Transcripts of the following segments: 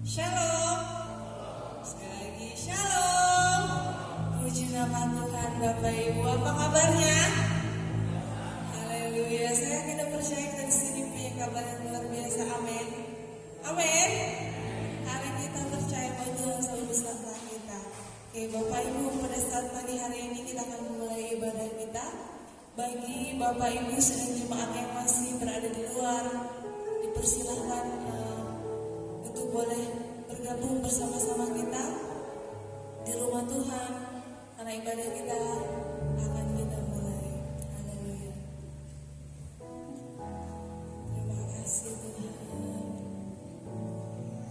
Shalom. Sekali lagi shalom. Puji nama Tuhan. Bapak Ibu, apa kabarnya? Haleluya. Saya tidak percaya kita di sini punya kabar yang luar biasa. Amin. Amin. Karena kita percaya bahwa Tuhan selalu beserta kita. Oke, Bapak Ibu, pada saat pagi hari ini kita akan memulai ibadah kita. Bagi Bapak Ibu dan jemaat yang masih berada di luar, dipersilahkan untuk boleh bergabung bersama-sama kita di rumah Tuhan, karena ibadah kita akan kita mulai. Haleluya. Terima kasih Tuhan.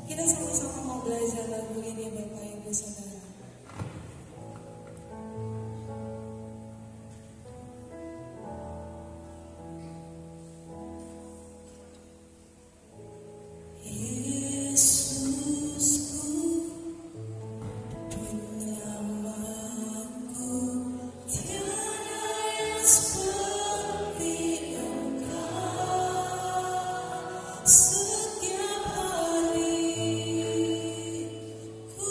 Kita sama-sama mau belajar lagu ini Bapak Ibu Saudara. Setiap hari ku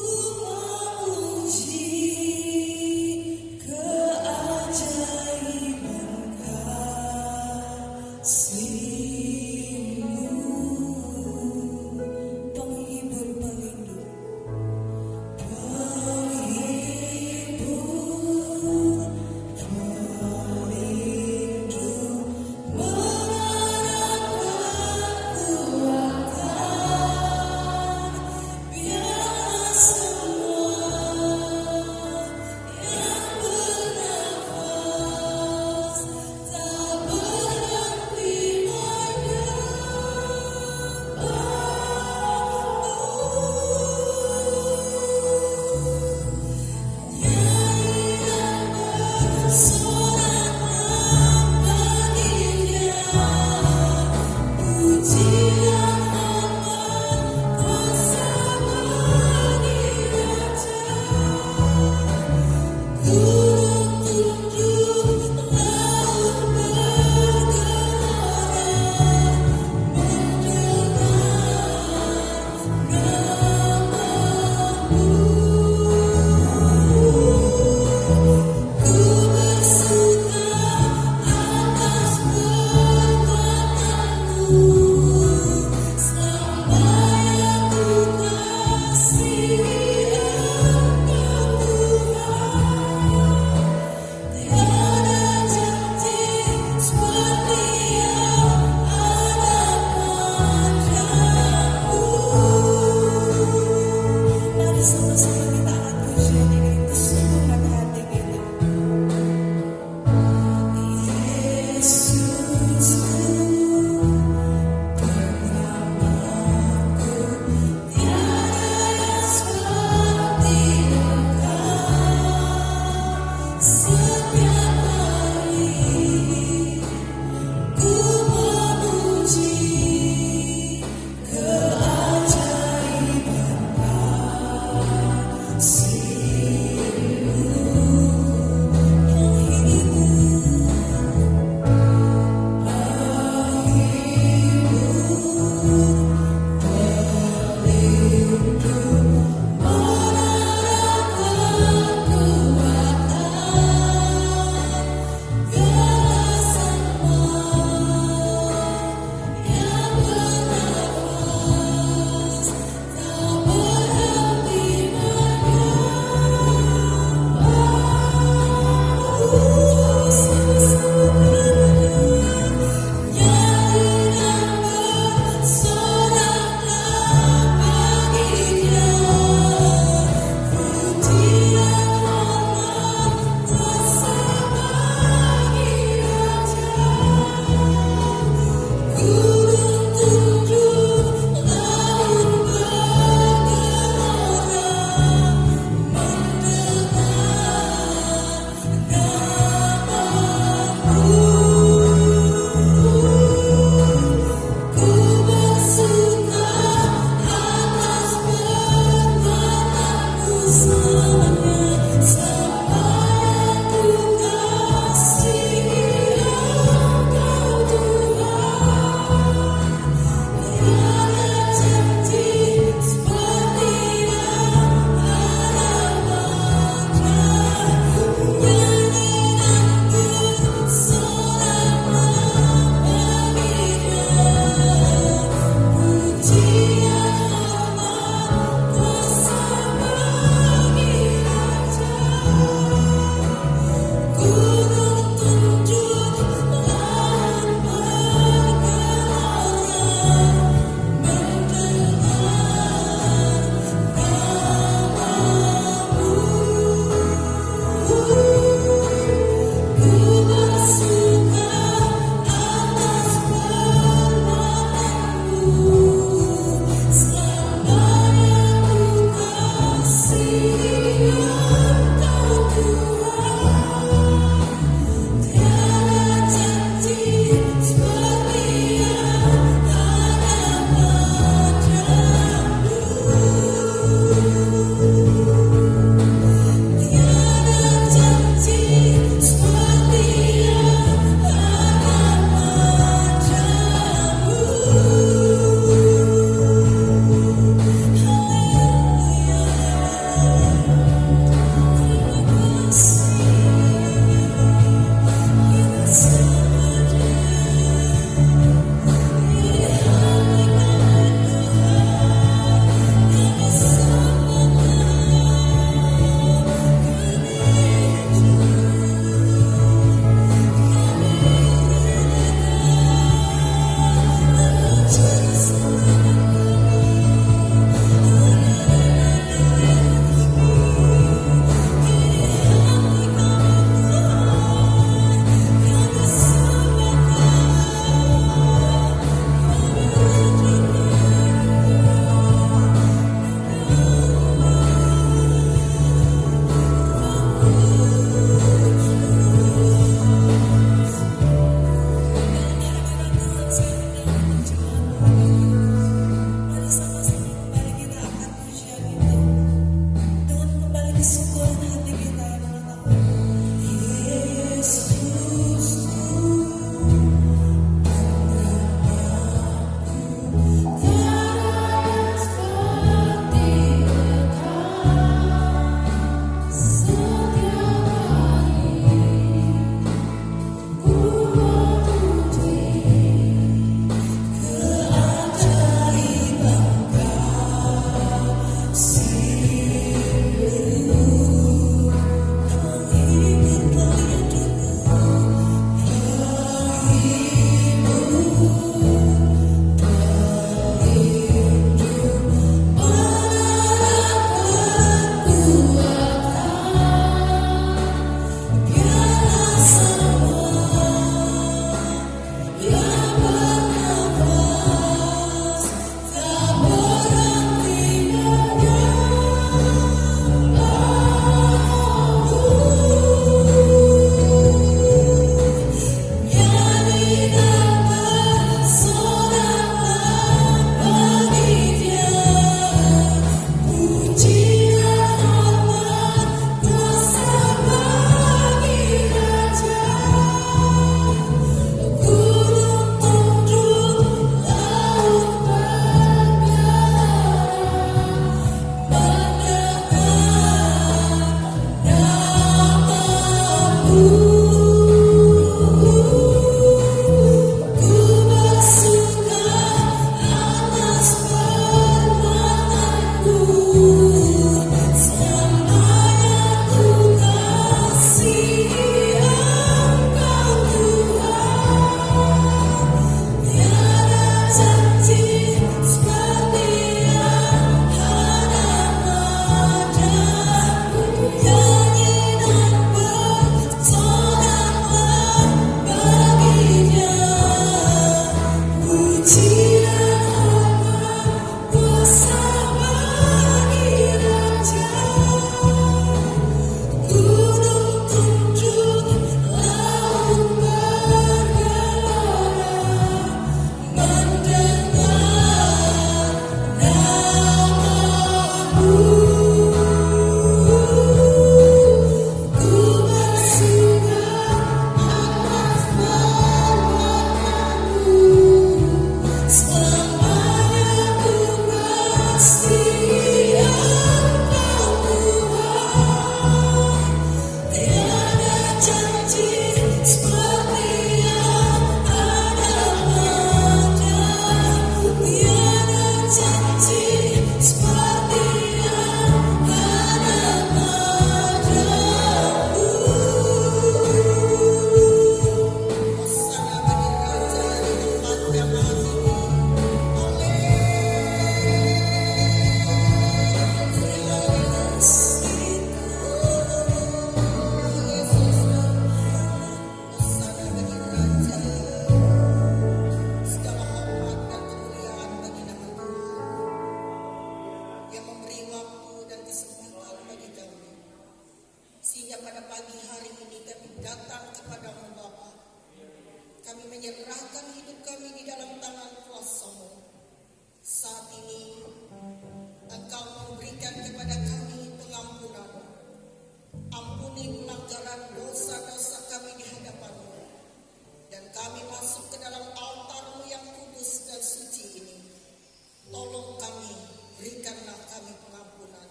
tolong kami, berikanlah kami pengampunan.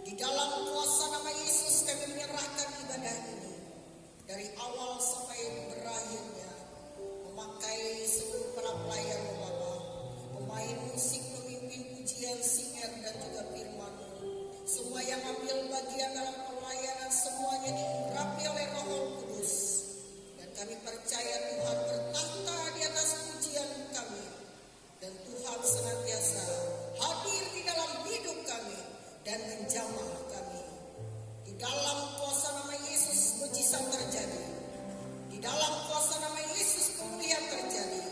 Di dalam kuasa nama Yesus kami menyerahkan ibadah ini dari awal sampai berakhirnya, memakai seluruh para pelayan Bapa, pemain musik, pemimpin pujian, singer dan juga firman-Mu. Semua yang ambil bagian dalam pelayanan semuanya diurapi oleh Roh Kudus. Dan kami percaya Tuhan bertahta di atas pujian kami. Dan Tuhan senantiasa hadir di dalam hidup kami dan menjamah kami. Di dalam kuasa nama Yesus mujizat terjadi. Di dalam kuasa nama Yesus pemulihan terjadi.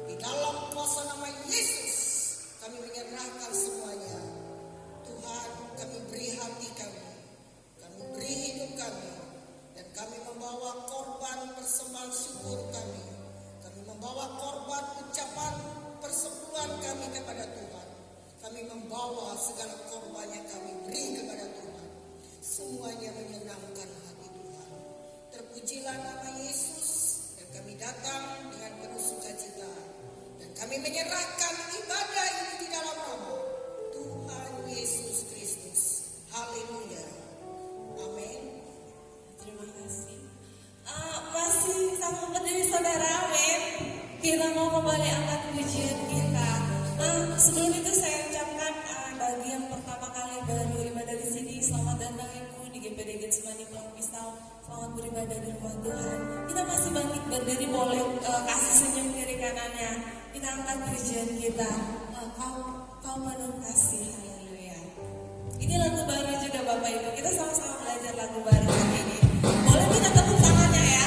Di dalam kuasa nama Yesus kami menyerahkan semuanya. Tuhan, kami beri hati kami. Kami beri hidup kami. Dan kami membawa korban persembahan syukur kami. Kami membawa korban ucapan persepuluhan kami kepada Tuhan. Kami membawa segala korban yang kami beri kepada Tuhan. Semuanya menyenangkan hati Tuhan. Terpujilah nama Yesus. Dan kami datang dengan penuh sukacita. Dan kami menyerahkan ibadah ini di dalam nama Tuhan Yesus Kristus. Haleluya. Amin. Terima kasih. Masih sama berdiri saudara, amin. Kita mau kembali angkat pujian kita. Sebelum itu saya ucapkan bagi yang pertama kali baru ibadah di sini, selamat datang Ibu di GPD Getsemani Pulang Pisau. Selamat beribadah di rumah Tuhan. Kita masih bangkit berdiri, boleh kasih senyum kiri kanannya. Kita angkat pujian kita. Kau penuh kasih, haleluya. Ini lagu baru juga Bapak Ibu. Kita sama-sama belajar lagu baru hari ini. Boleh kita tepuk tangannya ya.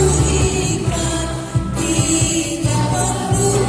Hikmat, tidak perlu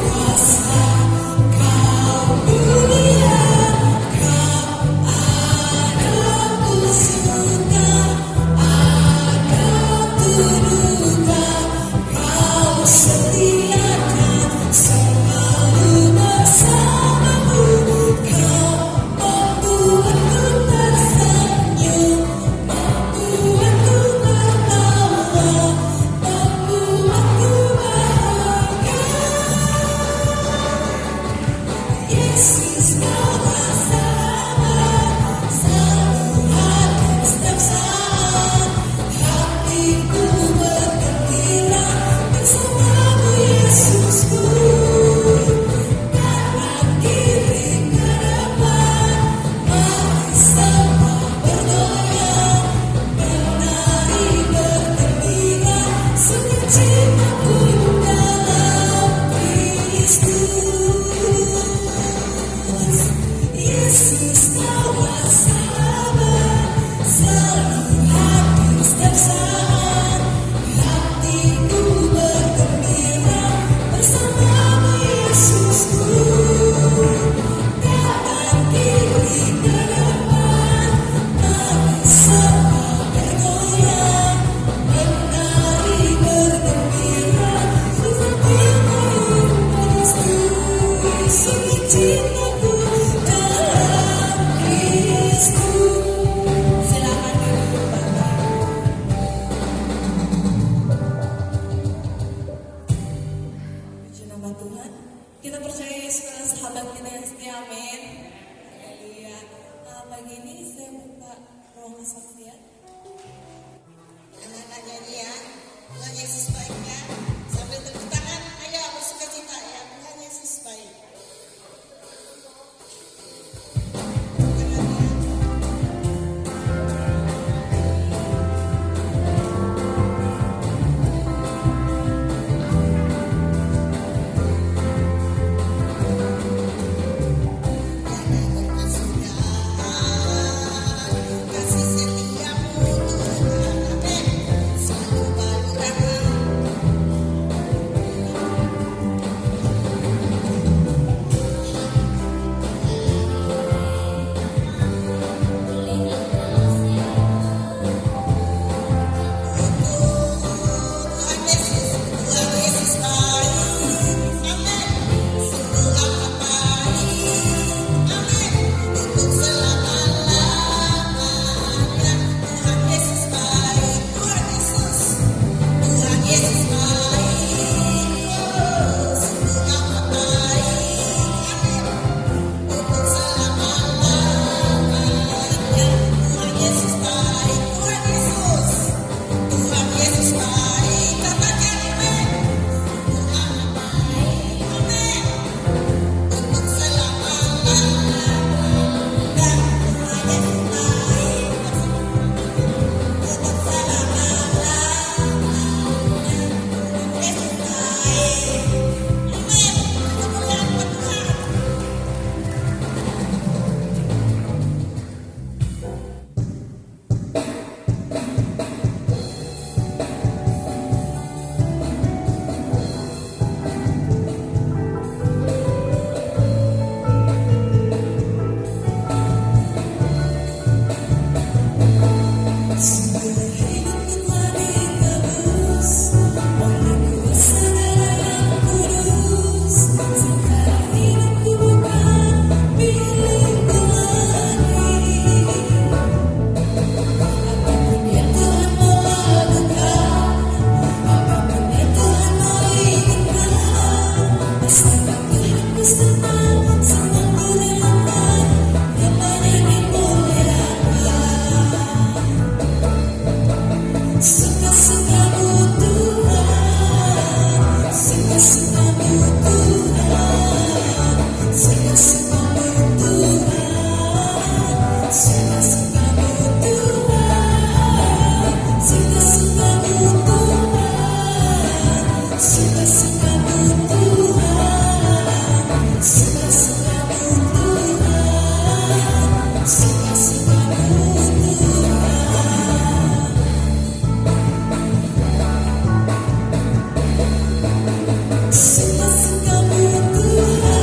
nama Tuhan. Kita percaya Yesus adalah sahabat kita yang setia, amin. Haleluya. Pagi ini saya minta ruang kesaksian. Anak-anak nyanyian, Tuhan Yesus baiknya. Sambil tepuk tangan, ayo bersuka cita ya. Tuhan Yesus baik. Kasih setiamu Tuhan, amin. Selalu baru datang. Tuhan Yesus baik, amin. Sungguh amat baik, amin. Untuk selama-lamanya. Tuhan Yesus baik, Tuhan Yesus baik, sungguh amat baik, amin. Untuk selama-lamanya. Tuhan Yesus baik, Tuhan Yesus baik, katakan amin. Sungguh amat baik, amin. Untuk selama-lamanya. Dan Tuhan Yesus baik, untuk selama-lamanya. Yesus baik, amin. Kemuliaan buat Tuhan. Segala hidupku telah ditebus oleh kuasa Darah yang kudus. Sekarang hidupku bukan milikku lagi. Apapun yang Tuhan mau lakukan, apapun yang Tuhan mau inginkan, pastikan Tuhan ku senang ku relakan, namanya dimuliakan. Suka-sukamu Tuhan, suka-sukamu Tuhan, suka-sukamu Tuhan, suka-sukamu Tuhan, suka-sukamu Tuhan, suka-sukamu Tuhan, suka-sukamu Tuhan, suka-sukamu Suka-sukamu Tuhan,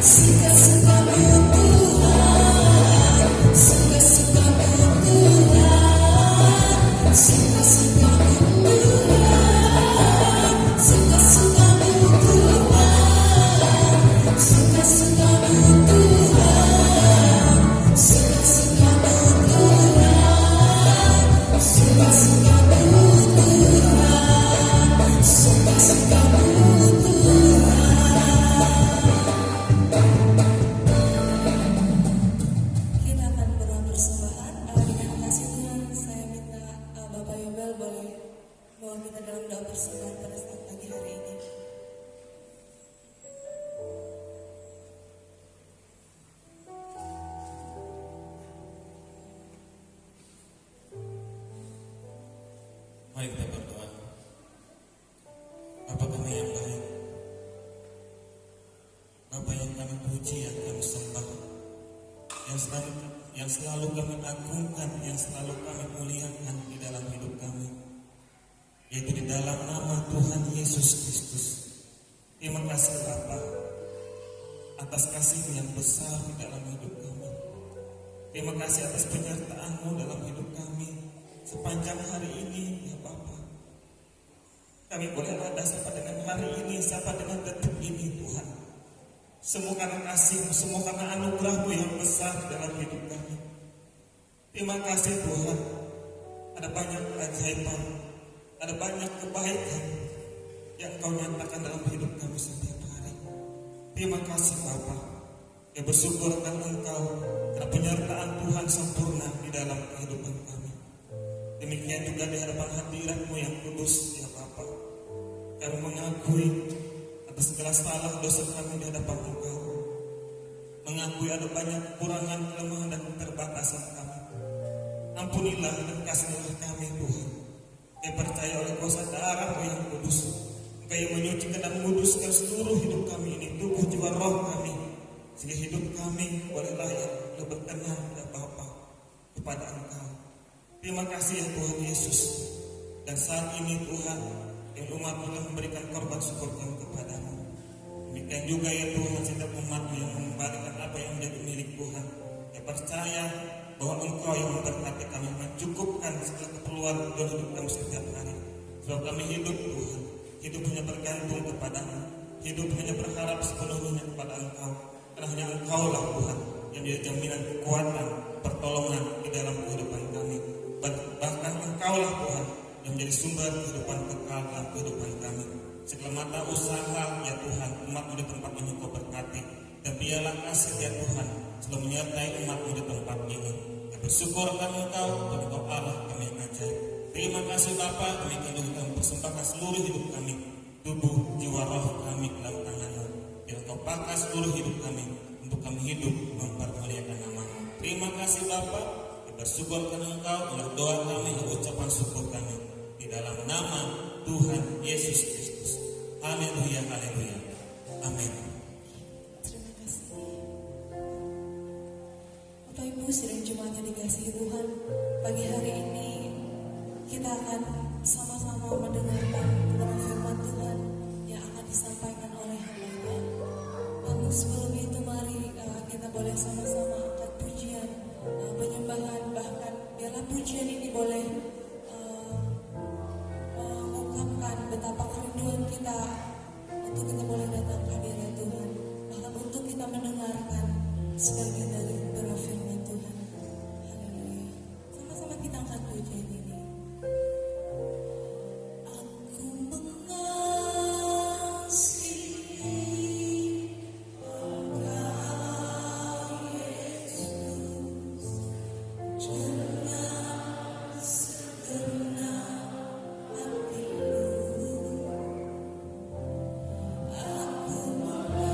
suka-sukamu Tuhan, suka-sukamu Tuhan, suka-sukamu Tuhan, suka-sukamu Tuhan, suka-sukamu Tuhan, suka-sukamu Tuhan, suka-sukamu Tuhan, suka-sukamu Kita akan berdoa persembahan. Dengan kasih Tuhan, saya minta Bapak Yobel boleh bawa kita dalam doa persembahan pada saat pagi hari ini. Mari kita berdoa. Bapa kami yang baik, Bapa yang kami puji, yang kami sembah, yang selalu kami agungkan, yang selalu kami muliakan di dalam hidup kami, yaitu di dalam nama Tuhan Yesus Kristus. Terima kasih Bapa atas kasih yang besar di dalam hidup kami. Terima kasih atas penyertaan-Mu dalam hidup kami sepanjang hari ini, ya Bapa. Kami boleh ada sampai dengan hari ini, sampai dengan detik ini, Tuhan. Semua karena kasih-Mu, semua karena anugerah-Mu yang besar dalam hidup kami. Terima kasih Tuhan. Ada banyak keajaiban, ada banyak kebaikan yang Engkau nyatakan dalam hidup kami setiap hari. Terima kasih Bapa. Ya bersyukur akan Engkau karena penyertaan Tuhan sempurna di dalam kehidupan kami. Demikian juga di hadapan hadirat-Mu yang kudus ya Bapa. Kami mengakui atas segala salah dosa kami di hadapan Engkau. Mengakui ada banyak kekurangan, kelemahan dan keterbatasan kami. Ampunilah dan kasihilah kami Tuhan. Kami percaya oleh kuasa darah-Mu yang kudus, Engkau yang menyucikan dan menguduskan seluruh hidup kami ini, tubuh jiwa roh kami, sehingga hidup kami boleh layak, boleh berkenan ya Bapa kepada Engkau. Terima kasih ya Tuhan Yesus. Dan saat ini Tuhan, yang umat telah memberikan korban syukur kami kepadamu. Demikian juga ya Tuhan, setiap umat yang mengembalikan apa yang menjadi milik Tuhan. Yang percaya bahwa Engkau yang memberkati kami, mencukupkan segala keperluan dalam hidup kami setiap hari. Sebab kami hidup Tuhan, hidup hanya bergantung kepadamu, hidup hanya berharap sepenuhnya kepada Engkau. Karena hanya Engkau lah Tuhan yang menjadi jaminan kekuatan, pertolongan di dalam kehidupan kami. Bahkan Engkau lah Tuhan yang menjadi sumber kehidupan kekal dalam kehidupan kami. Segala mata usaha ya Tuhan, umat-Mu di tempat ini Kau berkati. Dan biarlah kasih ya Tuhan selalu menyertai umat-Mu di tempat ini. Kami bersyukur akan Engkau dan Engkau Allah kami yang ajaib. Terima kasih Bapa, demikian juga kami persembahkan seluruh hidup kami, tubuh, jiwa, roh kami dalam tangan-Mu. Dan Engkau pakai seluruh hidup kami untuk kami hidup mempermuliakan nama-Mu. Terima kasih Bapa, kami bersyukur akan Engkau oleh doa kami dan ucapan syukur kami di dalam nama Tuhan Yesus Kristus. Haleluya, haleluya. Amin. Terima kasih. Bapak Ibu sidang Jumat yang dikasihi Tuhan, pagi hari ini kita akan sama-sama mendengarkan kebenaran firman Tuhan yang akan disampaikan oleh hamba-Nya. Namun sebelum itu mari kita boleh sama-sama angkat pujian, penyembahan, bahkan biarlah pujian ini boleh mengungkapkan betapa kerinduan kita untuk kita boleh datang ke hadirat Tuhan, bahkan untuk kita mendengarkan sebagian dari beberapa firman Tuhan. Haleluya. Sama-sama kita angkat pujian ini. Aku mengasihi Engkau Yesus dengan segenap hatiku. Aku mengasihi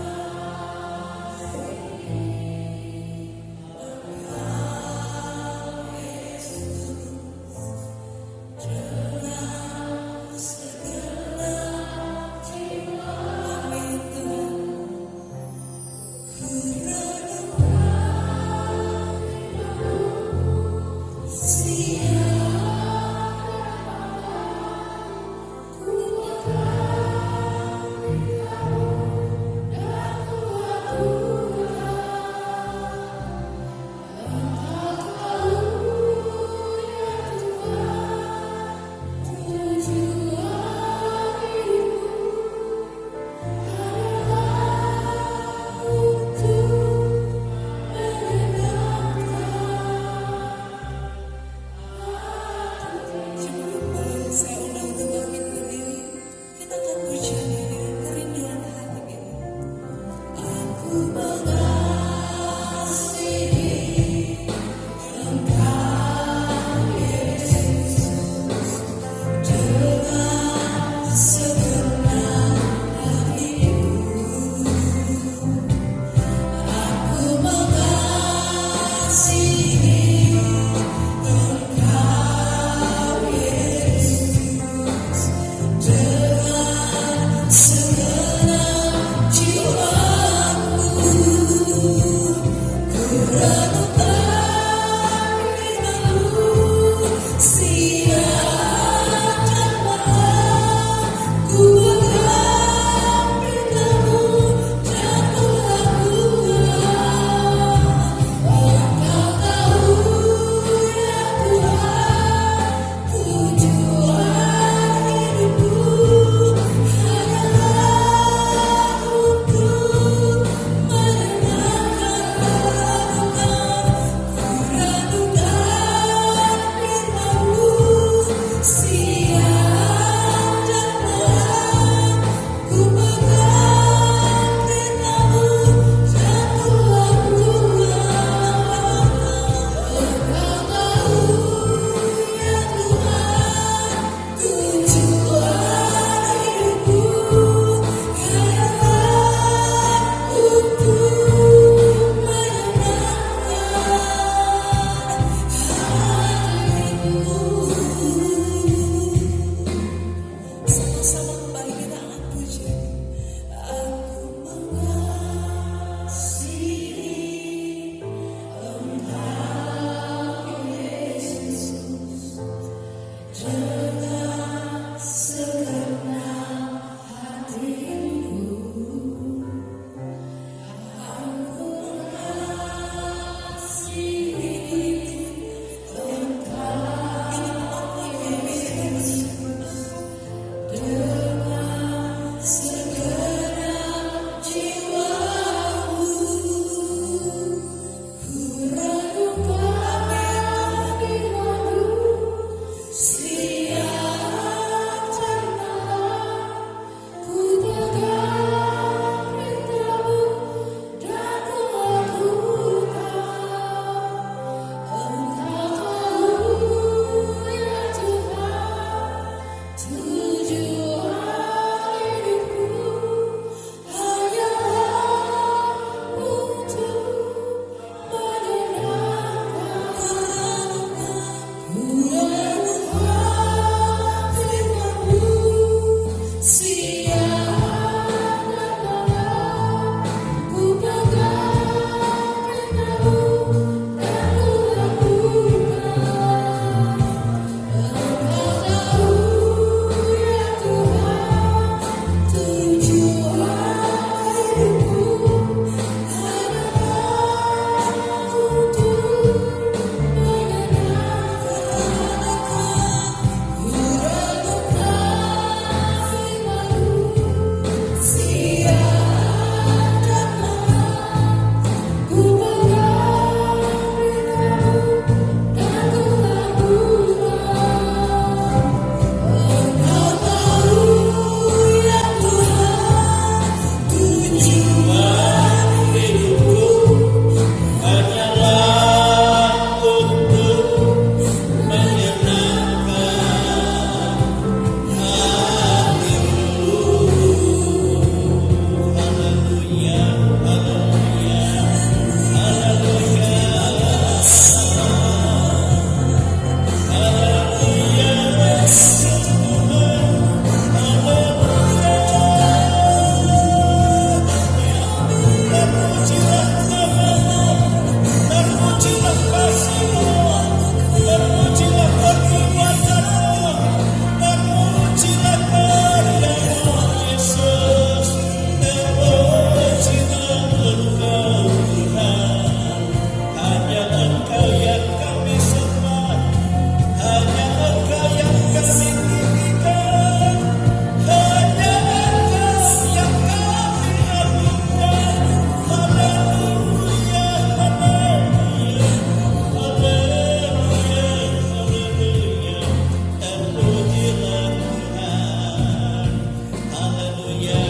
Ya,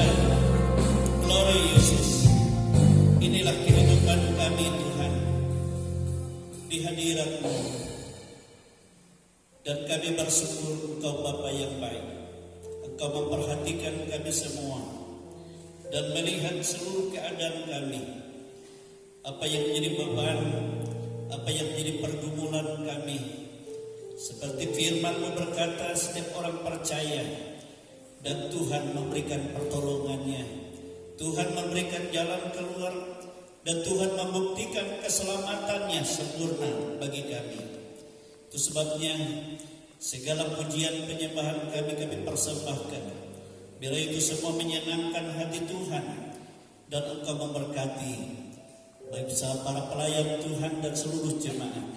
glory Yesus. Inilah kehidupan kami Tuhan di hadirat-Mu. Dan kami bersyukur Engkau Bapa yang baik. Engkau memperhatikan kami semua dan melihat seluruh keadaan kami. Apa yang menjadi beban, apa yang menjadi pergumulan kami. Seperti firman-Mu berkata, setiap orang percaya dan Tuhan memberikan pertolongannya. Tuhan memberikan jalan keluar dan Tuhan membuktikan keselamatannya sempurna bagi kami. Itu sebabnya segala pujian penyembahan kami persembahkan. Bila itu semua menyenangkan hati Tuhan dan Engkau memberkati baik para pelayan Tuhan dan seluruh jemaat.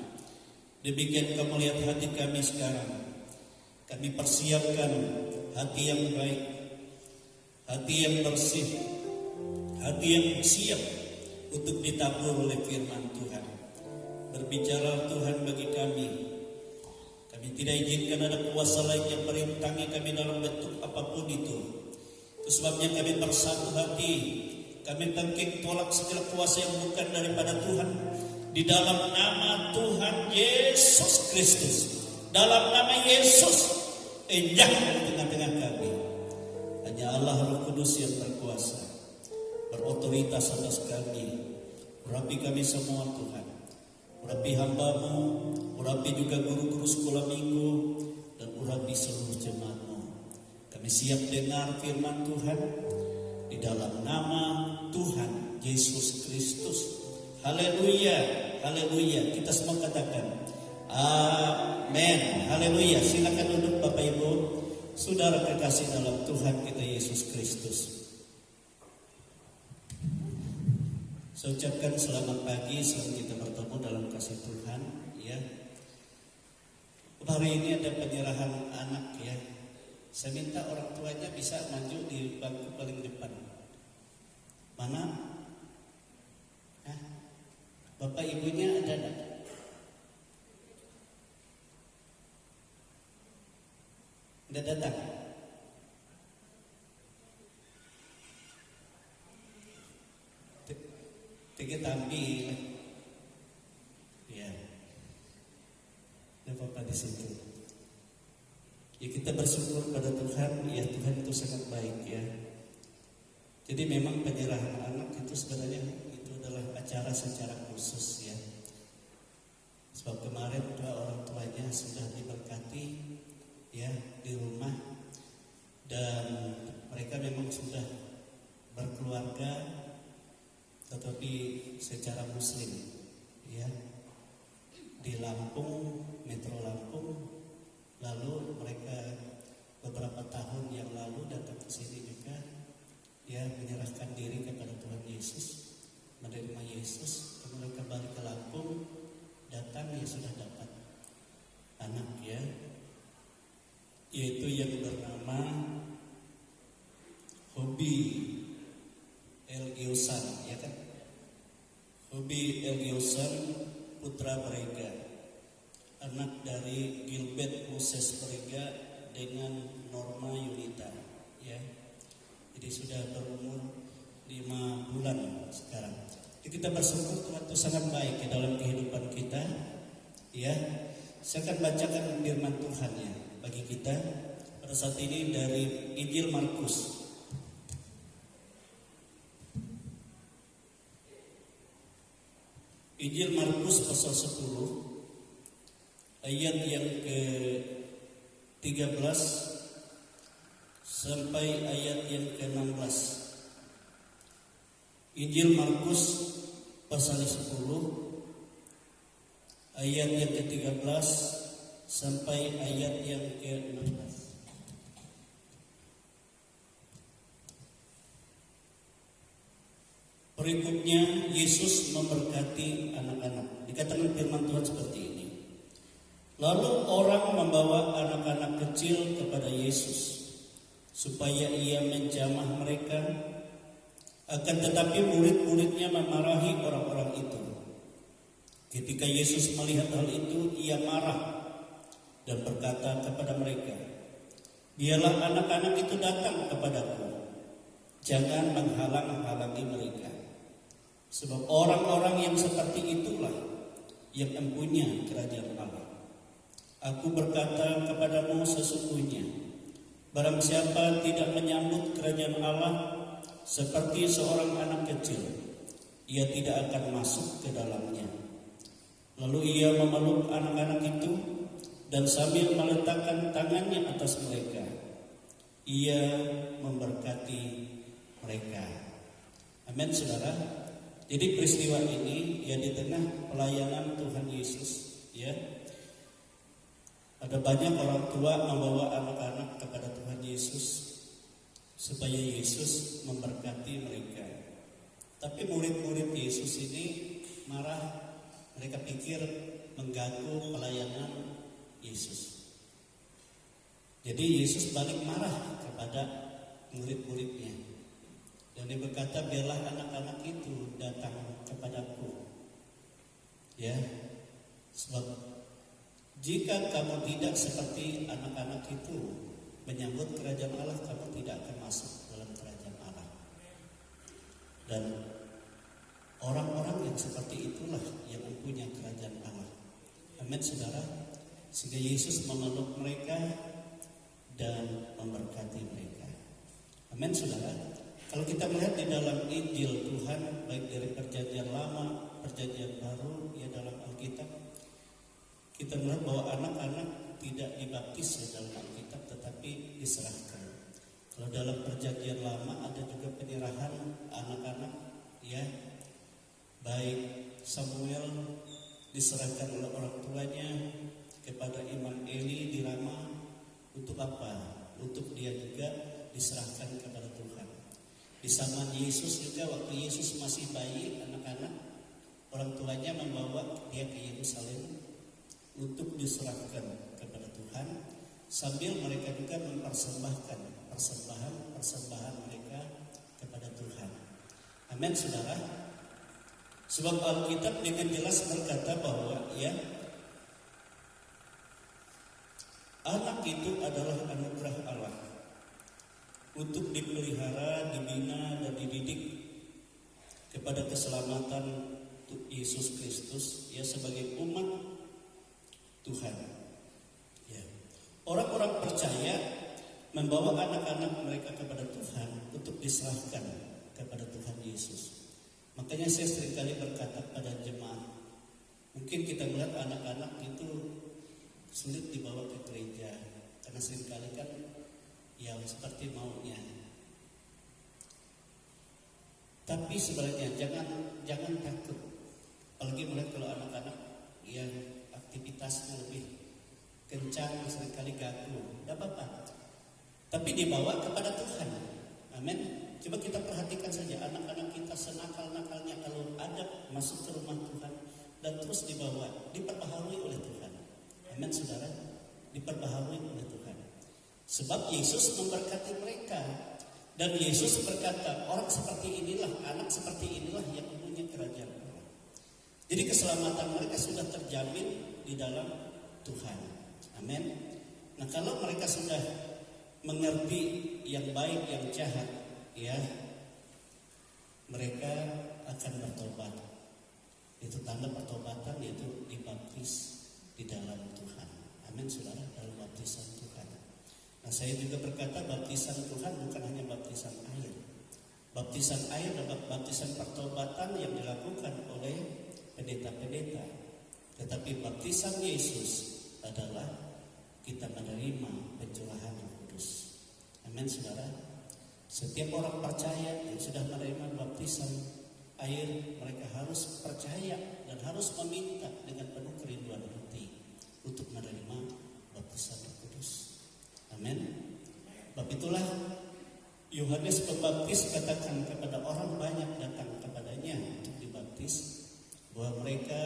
Demikian Engkau melihat hati kami sekarang. Kami persiapkan hati yang baik, hati yang bersih, hati yang siap untuk ditabur oleh firman Tuhan. Berbicara Tuhan bagi kami. Kami tidak izinkan ada kuasa lain yang merintangi kami dalam bentuk apapun itu. Itu sebabnya kami bersatu hati. Kami bangkit tolak segala kuasa yang bukan daripada Tuhan. Di dalam nama Tuhan Yesus Kristus. Dalam nama Yesus. Enjak di tengah-tengah kami. Hanya Allah Roh Kudus yang berkuasa, berotoritas atas kami. Urapi kami semua Tuhan. Urapi hamba-Mu, urapi juga guru-guru sekolah minggu, dan urapi seluruh jemaat-Mu. Kami siap dengar firman Tuhan di dalam nama Tuhan Yesus Kristus. Haleluya, haleluya. Kita semua katakan amin, haleluya. Silakan duduk Bapak Ibu, saudara kekasih dalam Tuhan kita Yesus Kristus. Saya ucapkan selamat pagi, selamat kita bertemu dalam kasih Tuhan. Ya, hari ini ada penyerahan anak ya. Saya minta orang tuanya bisa maju di bangku paling depan. Mana? Hah? Bapak ibunya ada enggak? Udah datang? Tiga tampil. Ya. Ada Bapak di situ. Ya, kita bersyukur pada Tuhan. Ya, Tuhan itu sangat baik ya. Jadi memang penyerahan anak itu sebenarnya itu adalah acara secara khusus ya. Sebab kemarin dua orang tuanya sudah diberkati ya di rumah dan mereka memang sudah berkeluarga tetapi secara muslim ya di Lampung, Metro Lampung. Lalu mereka beberapa tahun yang lalu datang ke sini juga ya menyerahkan diri kepada Tuhan Yesus, menerima Yesus. Mereka balik ke Lampung, datang ya sudah dapat anak ya, yaitu yang bernama Hobi Elgiosan ya kan, Hobi Elgiosan putra Brega, anak dari Gilbert Moses Brega dengan Norma Yunita ya. Jadi sudah berumur 5 bulan sekarang. Jadi kita bersyukur Tuhan itu sangat baik di dalam kehidupan kita ya. Saya akan bacakan firman Tuhan ya bagi kita pada saat ini dari Injil Markus. Injil Markus pasal 10 ayat yang ke-13 sampai ayat yang ke-16. Injil Markus pasal 10 ayat yang ke-13 sampai ayat yang ke-16. Berikutnya Yesus memberkati anak-anak. Dikatakan firman Tuhan seperti ini. Lalu orang membawa anak-anak kecil kepada Yesus supaya ia menjamah mereka. Akan tetapi murid-muridnya memarahi orang-orang itu. Ketika Yesus melihat hal itu, ia marah dan berkata kepada mereka, "Biarlah anak-anak itu datang kepadaku, Jangan menghalang-halangi mereka. Sebab orang-orang yang seperti itulah yang empunya kerajaan Allah. Aku berkata kepadamu sesungguhnya, barang siapa tidak menyambut kerajaan Allah seperti seorang anak kecil, ia tidak akan masuk ke dalamnya. Lalu ia memeluk anak-anak itu dan sambil meletakkan tangannya atas mereka, ia memberkati mereka. Amin, saudara. Jadi peristiwa ini ya di tengah pelayanan Tuhan Yesus, ya, ada banyak orang tua membawa anak-anak kepada Tuhan Yesus supaya Yesus memberkati mereka. Tapi murid-murid Yesus ini marah. Mereka pikir mengganggu pelayanan Yesus. Jadi Yesus balik marah kepada murid-muridnya. Dan dia berkata, biarlah anak-anak itu datang kepadaku. Ya, sebab jika kamu tidak seperti anak-anak itu menyambut kerajaan Allah, kamu tidak akan masuk dalam kerajaan Allah. Dan orang-orang yang seperti itulah yang mempunyai kerajaan Allah. Amin, saudara. Sehingga Yesus memeluk mereka dan memberkati mereka. Amin, saudara. Kalau kita melihat di dalam Injil Tuhan, baik dari perjanjian lama, perjanjian baru, ya dalam Alkitab, kita melihat bahwa anak-anak tidak dibaptis ya dalam Alkitab, tetapi diserahkan. Kalau dalam perjanjian lama ada juga penyerahan anak-anak, ya, baik Samuel diserahkan oleh orang tuanya kepada Imam Eli di Rama. Untuk apa? Untuk dia juga diserahkan kepada Tuhan. Di zaman Yesus juga, waktu Yesus masih bayi, anak-anak, orang tuanya membawa dia ke Yerusalem untuk diserahkan kepada Tuhan, sambil mereka juga mempersembahkan persembahan mereka kepada Tuhan. Amin, saudara. Sebab Alkitab dengan jelas berkata bahwa ya, anak itu adalah anugerah Allah untuk dipelihara, dibina dan dididik kepada keselamatan Yesus Kristus, ya, sebagai umat Tuhan. Ya. Orang-orang percaya membawa anak-anak mereka kepada Tuhan untuk diserahkan kepada Tuhan Yesus. Makanya saya seringkali berkata pada jemaat, mungkin kita melihat anak-anak itu sulit dibawa ke gereja karena seringkali kan ya seperti maunya. Tapi sebenarnya jangan takut, apalagi melihat kalau anak-anak yang aktivitasnya lebih kencang, seringkali gagu, tidak apa-apa. Tapi dibawa kepada Tuhan. Amin. Coba kita perhatikan saja anak-anak kita senakal-nakalnya kalau ada masuk ke rumah Tuhan dan terus dibawa, diperbaharui oleh Tuhan. Amin, saudara. Diperbaharui oleh Tuhan. Sebab Yesus memberkati mereka. Dan Yesus berkata, orang seperti inilah, anak seperti inilah yang mempunyai kerajaan Allah. Jadi keselamatan mereka sudah terjamin di dalam Tuhan. Amin. Nah, kalau mereka sudah mengerti yang baik, yang jahat, ya, mereka akan bertobat. Itu tanda pertobatan, yaitu dibaptis di dalam Tuhan. Amin, saudara, dalam baptisan Tuhan. Nah, saya juga berkata baptisan Tuhan bukan hanya baptisan air. Baptisan air adalah baptisan pertobatan yang dilakukan oleh pendeta-pendeta. Tetapi baptisan Yesus adalah kita menerima pencurahan Roh Kudus. Amin, saudara. Setiap orang percaya yang sudah menerima baptisan air, mereka harus percaya dan harus meminta dengan penuh kerinduan hati untuk menerima baptisan Roh Kudus. Amin. Bab itulah Yohanes Pembaptis katakan kepada orang banyak datang kepadanya untuk dibaptis, bahwa mereka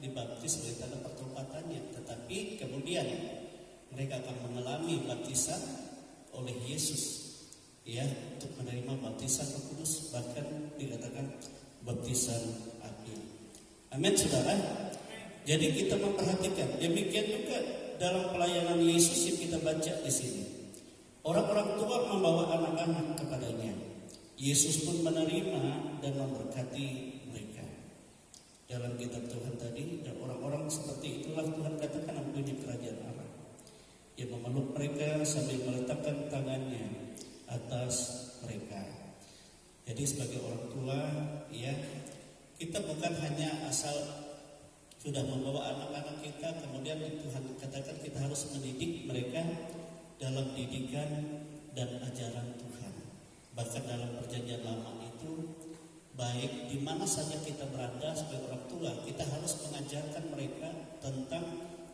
dibaptis oleh tanda pertobatannya, tetapi kemudian mereka akan mengalami baptisan oleh Yesus, ya, untuk menerima baptisan Roh Kudus, bahkan dikatakan baptisan api. Amin, saudara. Jadi kita memperhatikan demikian juga dalam pelayanan Yesus yang kita baca di sini. Orang-orang tua membawa anak-anak kepadanya. Yesus pun menerima dan memberkati mereka. Dalam kitab Tuhan tadi, dan orang-orang seperti itulah Tuhan katakan ampun di kerajaan Allah. Ia memeluk mereka sambil meletakkan tangannya atas mereka. Jadi sebagai orang tua, ya, kita bukan hanya asal sudah membawa anak-anak kita, kemudian Tuhan katakan kita harus mendidik mereka dalam didikan dan ajaran Tuhan. Bahkan dalam perjanjian lama itu, baik di mana saja kita berada sebagai orang tua, kita harus mengajarkan mereka tentang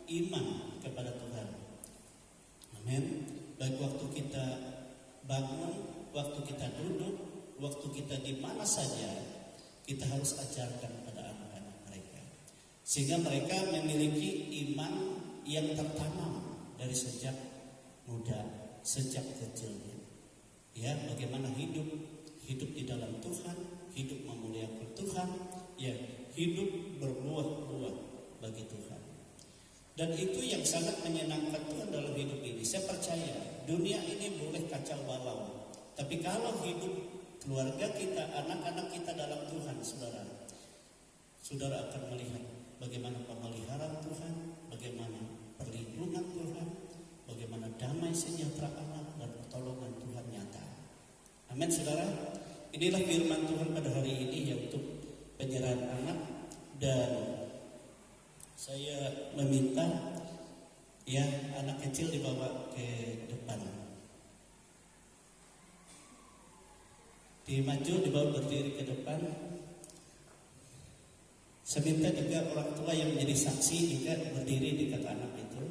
iman kepada Tuhan. Amin. Baik waktu kita bangun, waktu kita duduk, waktu kita di mana saja, kita harus ajarkan pada anak-anak mereka, sehingga mereka memiliki iman yang tertanam dari sejak muda, sejak kecilnya. Ya, bagaimana hidup di dalam Tuhan, hidup memuliakan Tuhan, ya, hidup berbuah-buah bagi Tuhan. Dan itu yang sangat menyenangkan Tuhan dalam hidup ini. Saya percaya dunia ini boleh kacau balau, tapi kalau hidup keluarga kita, anak-anak kita dalam Tuhan, saudara akan melihat bagaimana pemeliharaan Tuhan, bagaimana perlindungan Tuhan, bagaimana damai sejahtera Allah dan pertolongan Tuhan nyata. Amin, saudara. Inilah firman Tuhan pada hari ini, yaitu penyerahan anak. Dan saya meminta, ya, anak kecil dibawa ke depan, dimaju, dibawa berdiri ke depan. Saya minta juga orang tua yang menjadi saksi juga berdiri dekat anak itu,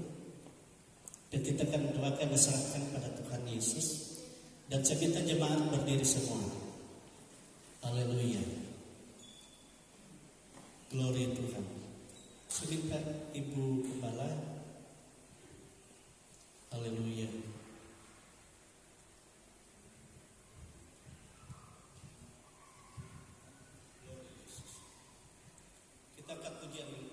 dan kita akan doakan diserahkan pada Tuhan Yesus. Dan saya minta jemaat berdiri semua. Haleluya. Glory Tuhan. Saya minta Ibu Gembala. Haleluya. Kita akan pujian dulu.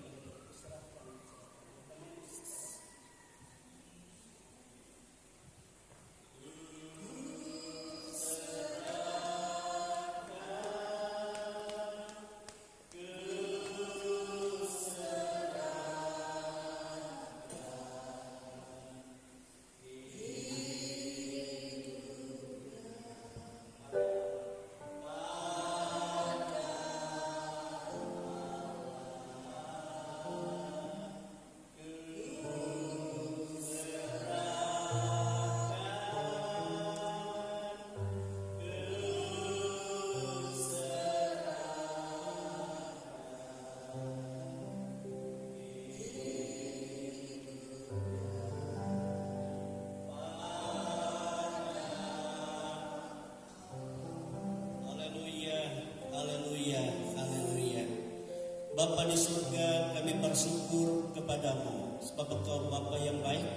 Bapa di surga, kami bersyukur kepadamu sebab Engkau Bapa yang baik.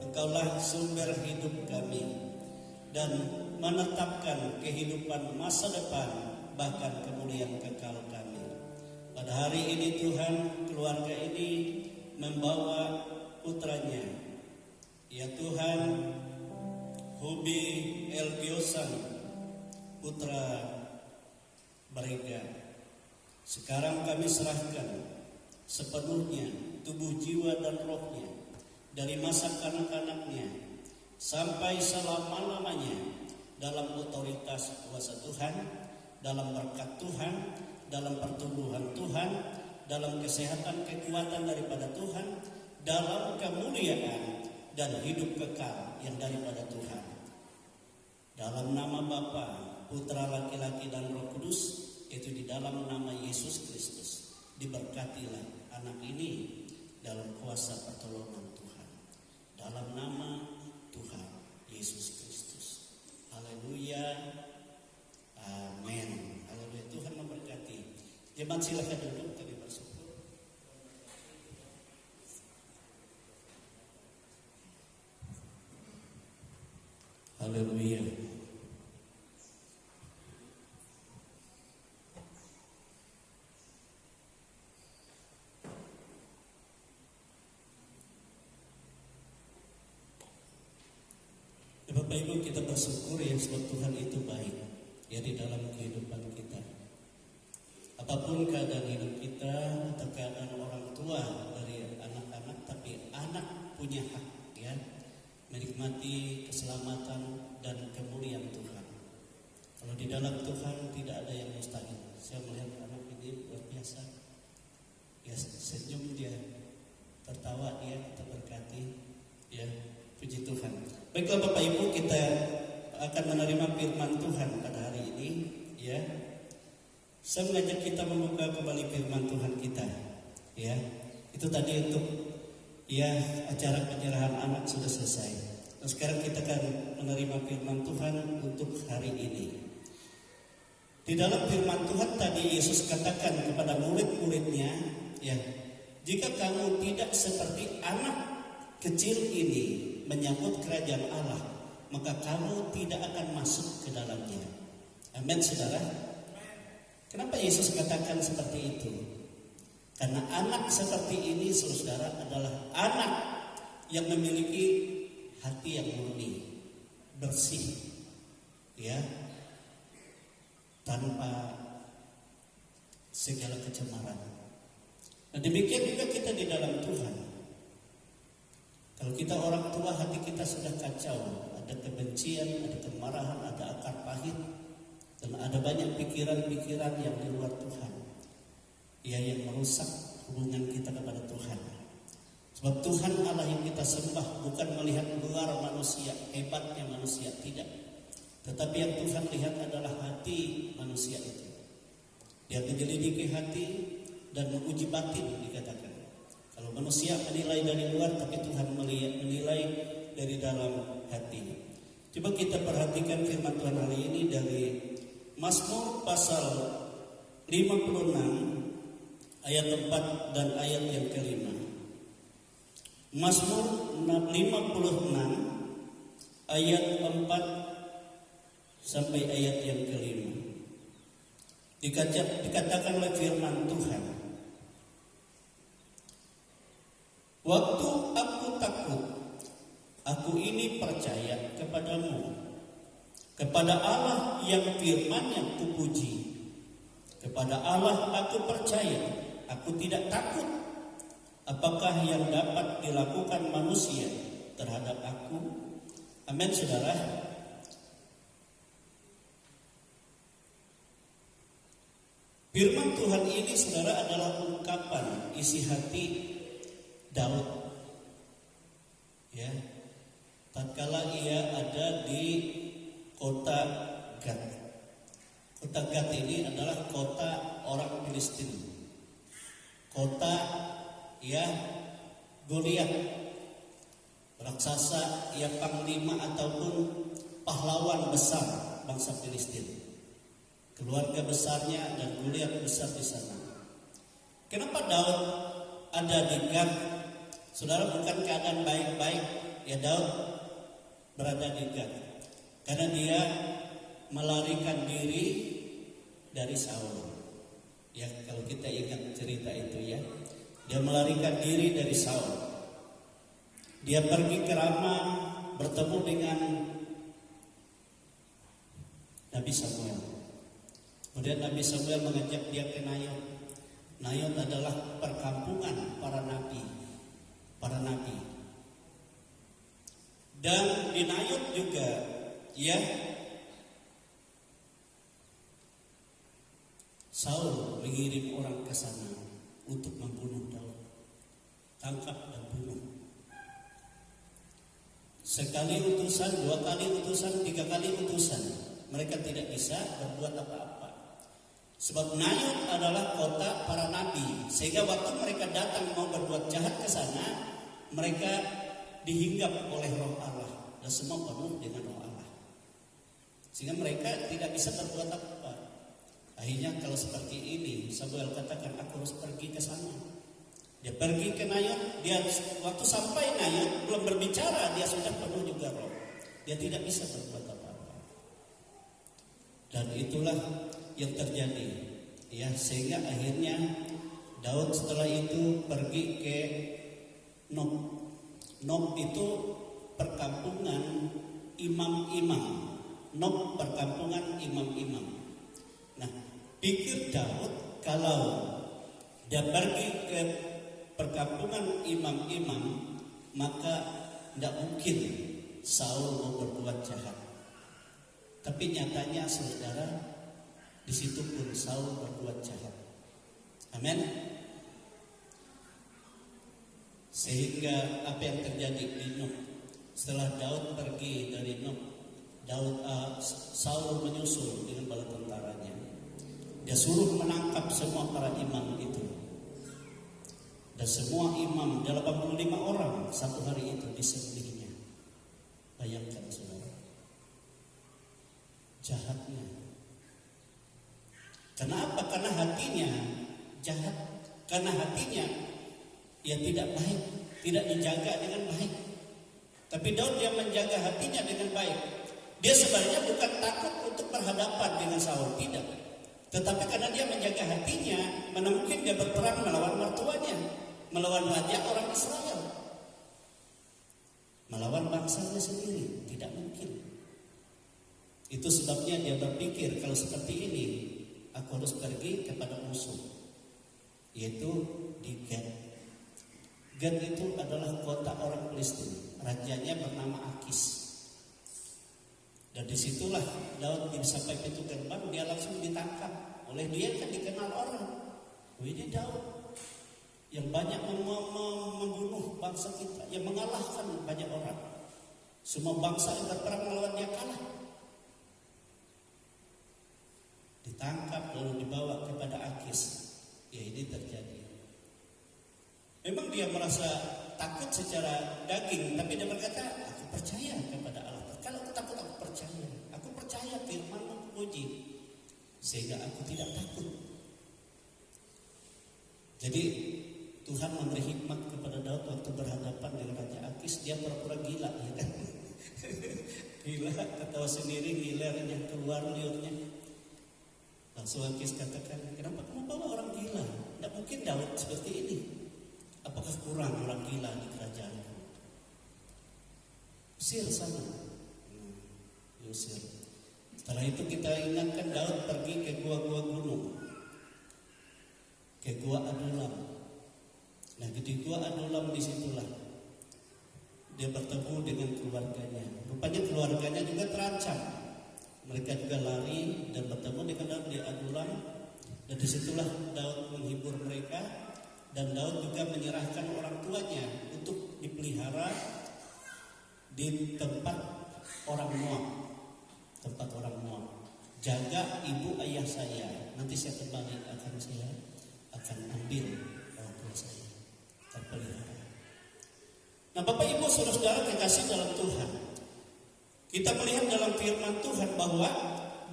Engkaulah sumber hidup kami dan menetapkan kehidupan masa depan, bahkan kemuliaan kekal kami. Pada hari ini Tuhan, keluarga ini membawa putranya, ya Tuhan, Hubi Elgiosan, putra Barega. Sekarang kami serahkan sepenuhnya tubuh, jiwa, dan rohnya dari masa kanak-kanaknya sampai selama-lamanya dalam otoritas kuasa Tuhan, dalam berkat Tuhan, dalam pertumbuhan Tuhan, dalam kesehatan kekuatan daripada Tuhan, dalam kemuliaan dan hidup kekal yang daripada Tuhan. Dalam nama Bapa, Putra laki-laki dan Roh Kudus, itu di dalam nama Yesus Kristus, diberkatilah anak ini dalam kuasa pertolongan Tuhan. Dalam nama Tuhan Yesus Kristus. Haleluya. Amin. Haleluya. Tuhan memberkati. Jemaat silakan duduk, kami bersyukur. Haleluya. Bapak Ibu, kita bersyukur ya sebab Tuhan itu baik. ya di dalam kehidupan kita. Apapun keadaan hidup kita atau keadaan orang tua dari anak-anak, tapi anak punya hak ya menikmati keselamatan dan kemuliaan Tuhan. Kalau di dalam Tuhan tidak ada yang mustahil. Saya melihat anak ini luar biasa. Ya senyum dia, tertawa dia, kita berkati. Ya, puji Tuhan. Baiklah Bapak Ibu, kita akan menerima firman Tuhan pada hari ini. Ya, saya mengajak kita membuka kembali firman Tuhan kita. Ya, itu tadi untuk ya acara penyerahan anak sudah selesai. Nah, sekarang kita akan menerima firman Tuhan untuk hari ini. Di dalam firman Tuhan tadi Yesus katakan kepada murid-muridnya, ya, jika kamu tidak seperti anak kecil ini menyambut kerajaan Allah, maka kamu tidak akan masuk ke dalamnya. Amin, saudara. Kenapa Yesus katakan seperti itu? Karena anak seperti ini, saudara, adalah anak yang memiliki hati yang murni, bersih, ya, tanpa segala kecemaran. Nah, demikian juga kita di dalam Tuhan. Kalau kita orang tua, hati kita sudah kacau, ada kebencian, ada kemarahan, ada akar pahit, dan ada banyak pikiran-pikiran yang di luar Tuhan, ya, yang merusak hubungan kita kepada Tuhan. Sebab Tuhan Allah yang kita sembah bukan melihat luar manusia, hebatnya manusia, tidak. Tetapi yang Tuhan lihat adalah hati manusia itu. Dia menyelidiki hati dan menguji batin, dikatakan. Kalau manusia menilai dari luar, tapi Tuhan menilai dari dalam hati. Coba kita perhatikan firman Tuhan hari ini dari Mazmur pasal 56 ayat 4 dan ayat yang ke-5. Mazmur 56 ayat 4 sampai ayat yang ke-5. Dikatakan oleh firman Tuhan, waktu aku takut, aku ini percaya kepadamu, kepada Allah yang firman-Nya kupuji. Kepada Allah aku percaya, aku tidak takut. Apakah yang dapat dilakukan manusia terhadap aku? Amin, saudara. Firman Tuhan ini, saudara, adalah ungkapan isi hati Daud. Ya, tatkala ia ada di kota Gat. Kota Gat ini adalah kota orang Filistin. Kota, ya, Goliat, raksasa yang panglima ataupun pahlawan besar bangsa Filistin. Keluarga besarnya dan Goliat besar di sana. Kenapa Daud ada di Gat? Saudara, bukan keadaan baik-baik, ya, Daud berada di Gat karena dia melarikan diri dari Saul. Ya, kalau kita ingat cerita itu, ya, dia melarikan diri dari Saul. Dia pergi ke Ramah bertemu dengan Nabi Samuel. Kemudian Nabi Samuel mengajak dia ke Nayot. Nayot adalah perkampungan para nabi. Dan di Nayot juga, ya, Saul mengirim orang ke sana untuk membunuh Daud. Tangkap dan bunuh. Sekali utusan, 2 kali utusan, 3 kali utusan, mereka tidak bisa berbuat apa-apa. Sebab Nayot adalah kota para nabi, sehingga waktu mereka datang mau berbuat jahat ke sana, mereka dihinggap oleh Roh Allah dan semua penuh dengan Roh Allah, sehingga mereka tidak bisa berbuat apa-apa. Akhirnya kalau seperti ini, Samuel katakan, aku harus pergi ke sana. Dia pergi ke Nayot. Dia waktu sampai Nayot belum berbicara, dia sudah penuh juga roh. Dia tidak bisa berbuat apa-apa. Dan itulah yang terjadi, ya, sehingga akhirnya Daud setelah itu pergi ke Nob. Nob itu perkampungan imam-imam Nob perkampungan imam-imam. Nah, pikir Daud kalau dia pergi ke perkampungan imam-imam, maka tidak mungkin Saul mau berbuat jahat. Tapi nyatanya saudara, di situ pun Saul berbuat jahat. Amin. Sehingga apa yang terjadi di Nob, setelah Daud pergi dari Nob, Saul menyusul dengan bala tentaranya. Dia suruh menangkap semua para imam itu. Dan semua imam 85 orang satu hari itu disembelihnya. Bayangkan saudara, jahatnya. Kenapa? Karena hatinya jahat. Karena hatinya tidak baik, tidak dijaga dengan baik. Tapi Daud dia menjaga hatinya dengan baik. Dia sebenarnya bukan takut untuk berhadapan dengan Saul, tidak. Tetapi karena dia menjaga hatinya, mana mungkin dia berperang melawan mertuanya, melawan raja orang Israel, melawan bangsanya sendiri, tidak mungkin. Itu sebabnya dia berpikir, kalau seperti ini aku harus pergi kepada musuh, yaitu di Gad. Gad itu adalah kota orang Filistin, rajanya bernama Akis. Dan disitulah Daud sampai pintu gerbang, dia langsung ditangkap. Oleh dia kan dikenal orang, ini Daud yang banyak membunuh bangsa kita, yang mengalahkan banyak orang. Semua bangsa yang berperang melawan dia kalah. Ditangkap lalu dibawa kepada Akis. Ya, ini terjadi. Memang dia merasa takut secara daging, tapi dia berkata, aku percaya kepada Allah. Kalau aku takut, aku percaya. Aku percaya firman-Mu puji, sehingga aku tidak takut. Jadi Tuhan memberi hikmat kepada Daud waktu berhadapan dengan Raja Akis. Dia pura-pura gila, ya kan? Gila, ketawa sendiri, gilernya keluar liurnya. Langsung Akis katakan, kenapa kamu bawa orang gila? Tidak mungkin Daud seperti ini. Apakah kurang orang gila di kerajaan? Usir sana. Usir. Setelah itu kita ingatkan Daud pergi ke gua-gua gunung, ke gua Adulam. Nah, di gua Adulam disitulah dia bertemu dengan keluarganya. Rupanya keluarganya juga terancam. Mereka juga lari dan bertemu dengan Daud di Adulam. Dan disitulah Daud menghibur mereka. Dan Daud juga menyerahkan orang tuanya untuk dipelihara di tempat orang Moab. Tempat orang Moab. Jaga ibu ayah saya. Nanti saya kembali akan ambil orang tua saya. Terpelihara. Nah, Bapak Ibu saudara-saudara kekasih dalam Tuhan, kita melihat dalam firman Tuhan bahwa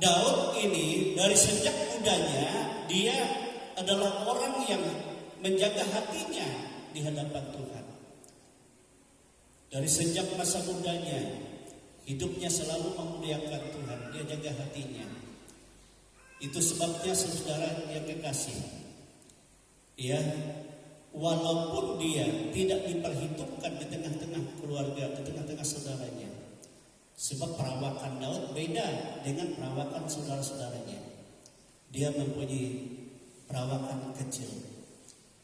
Daud ini dari sejak mudanya dia adalah orang yang menjaga hatinya di hadapan Tuhan. Dari sejak masa mudanya hidupnya selalu memuliakan Tuhan. Dia jaga hatinya. Itu sebabnya saudara yang kekasih, ya, walaupun dia tidak diperhitungkan di tengah-tengah keluarga, di tengah-tengah saudaranya, sebab perawakan Daud beda dengan perawakan saudara-saudaranya. Dia mempunyai perawakan kecil,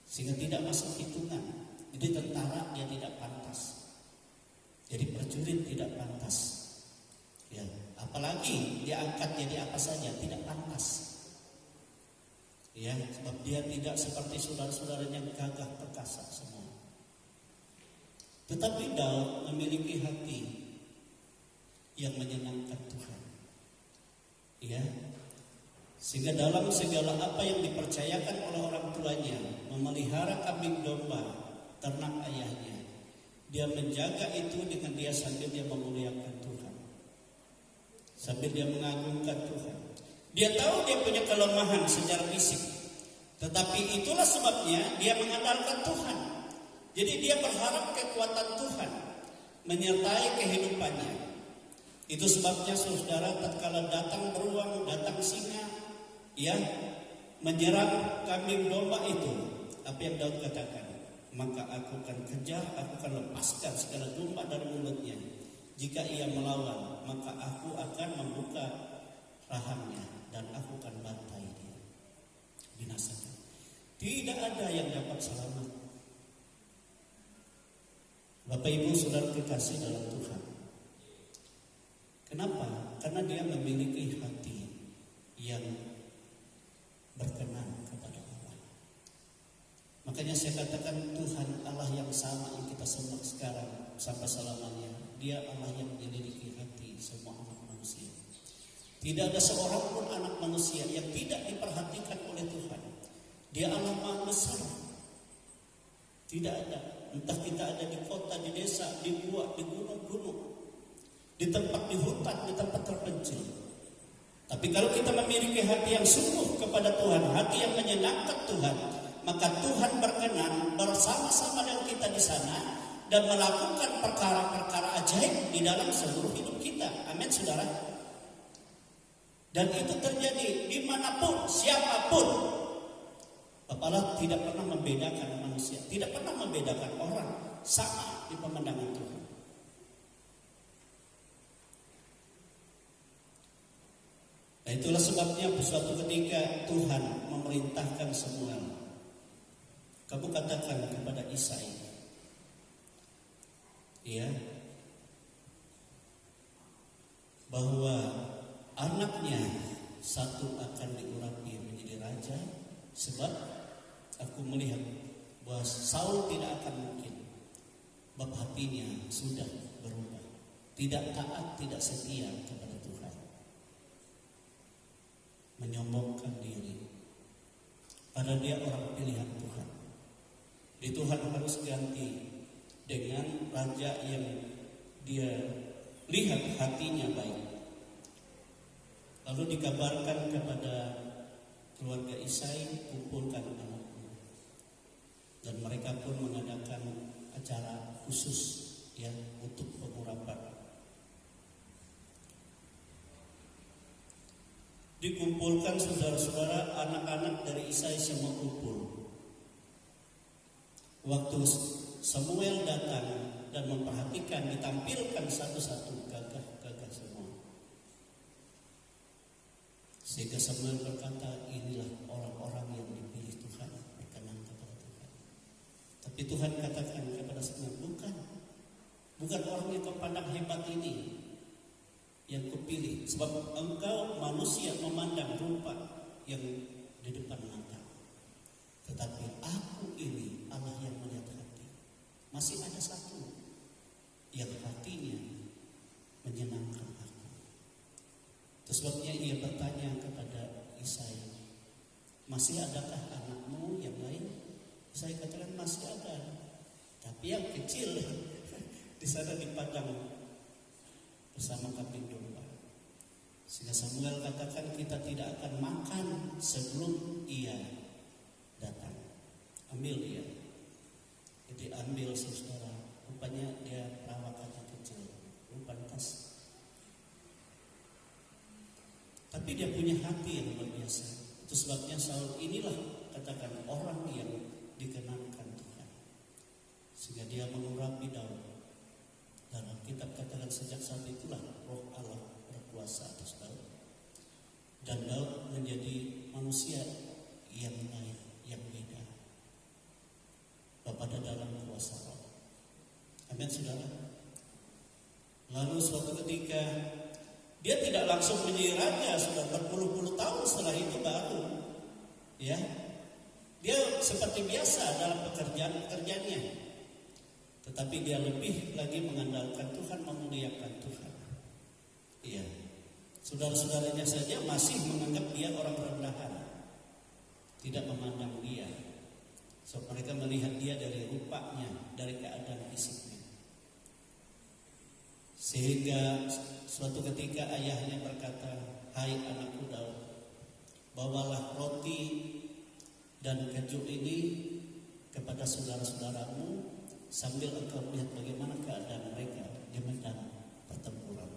sehingga tidak masuk hitungan. Jadi tentara dia tidak pantas, jadi prajurit tidak pantas, ya, apalagi dia angkat jadi apa saja tidak pantas, ya, sebab dia tidak seperti saudara-saudaranya yang gagah perkasa semua. Tetapi Daud memiliki hati yang menyenangkan Tuhan, ya, sehingga dalam segala apa yang dipercayakan oleh orang tuanya, memelihara kambing domba, ternak ayahnya, dia menjaga itu dengan dia sambil dia memuliakan Tuhan, sambil dia mengagungkan Tuhan. Dia tahu dia punya kelemahan secara fisik, tetapi itulah sebabnya dia mengandalkan Tuhan. Jadi dia berharap kekuatan Tuhan menyertai kehidupannya. Itu sebabnya saudara, tatkala datang beruang, datang singa, ya, menyerang kambing domba itu, apa yang Daud katakan? Maka aku akan kejar, aku akan lepaskan segala domba dari mulutnya, Jika ia melawan, maka aku akan membuka rahangnya dan aku akan bantai dia, binasakan. Tidak ada yang dapat selamat. Bapak Ibu Saudara kekasih dalam Tuhan. Kenapa? Karena dia memiliki hati yang berkenan kepada Allah. Makanya saya katakan Tuhan Allah yang sama yang kita sembah sekarang sampai selamanya. Dia Allah yang menyelidiki hati semua anak manusia. Tidak ada seorang pun anak manusia yang tidak diperhatikan oleh Tuhan. Dia Allah Maha Besar. Tidak ada. Entah kita ada di kota, di desa, di gua, di gunung-gunung, di tempat di hutan, di tempat terpencil. Tapi kalau kita memiliki hati yang sungguh kepada Tuhan, hati yang menyenangkan Tuhan, maka Tuhan berkenan bersama-sama dengan kita di sana dan melakukan perkara-perkara ajaib di dalam seluruh hidup kita. Amin, saudara. Dan itu terjadi dimanapun, siapapun. Bapak Allah tidak pernah membedakan manusia, tidak pernah membedakan orang, sama di pemandangan Tuhan. Nah, itulah sebabnya suatu ketika Tuhan memerintahkan Samuel, kamu katakan kepada Isai, ya, bahwa anaknya satu akan diurapi menjadi raja, sebab aku melihat bahwa Saul tidak akan mungkin, bab hatinya sudah berubah, tidak taat, tidak setia kepada Tuhan, menyombongkan diri, padahal dia orang pilihan Tuhan. Di Tuhan harus ganti dengan raja yang dia lihat hatinya baik. Lalu dikabarkan kepada keluarga Isai, kumpulkan anakmu. Dan mereka pun mengadakan acara khusus ya untuk pengurapan. Dikumpulkan saudara-saudara, anak-anak dari Isai semua kumpul. Waktu Samuel datang dan memperhatikan, ditampilkan satu-satu gagah-gagah semua. Sehingga Samuel berkata, inilah orang-orang yang dipilih Tuhan, berkenan kepada Tuhan. Tapi Tuhan katakan kepada Samuel, bukan orang yang kau pandang hebat ini yang kupilih, sebab engkau manusia memandang rupa yang di depan mata. Tetapi aku ini Allah yang melihat hati. Masih ada satu yang hatinya menyenangkan aku. Itu sebabnya ia bertanya kepada Isai, masih adakah anakmu yang lain? Isai katakan masih ada, tapi yang kecil di sana di padang bersama kambing domba. Sehingga Samuel katakan kita tidak akan makan sebelum ia datang. Ambil dia. Jadi ambil saudara. Rupanya dia perawakannya kecil, pantas. Tapi dia punya hati yang luar biasa. Itu sebabnya Saul inilah katakan orang yang dikenankan Tuhan. Sehingga dia mengurapi Daud. Dalam kitab katakan sejak saat itulah Roh Allah berkuasa atas Daud. Dan Daud menjadi manusia yang lain, yang beda. Pada dalam kuasa Roh. Amin, saudara. Lalu suatu ketika dia tidak langsung menjadi raja, sudah berpuluh-puluh tahun setelah itu baru, ya, dia seperti biasa dalam pekerjaannya, tetapi dia lebih lagi mengandalkan Tuhan, memuliakan Tuhan. Iya, saudara-saudaranya saja masih menganggap dia orang rendahan, tidak memandang dia. So, mereka melihat dia dari rupanya, dari keadaan fisiknya. Sehingga suatu ketika ayahnya berkata, hai anakku Daud, bawalah roti dan keju ini kepada saudara-saudaramu sambil engkau melihat bagaimana keadaan mereka di medan pertempuran.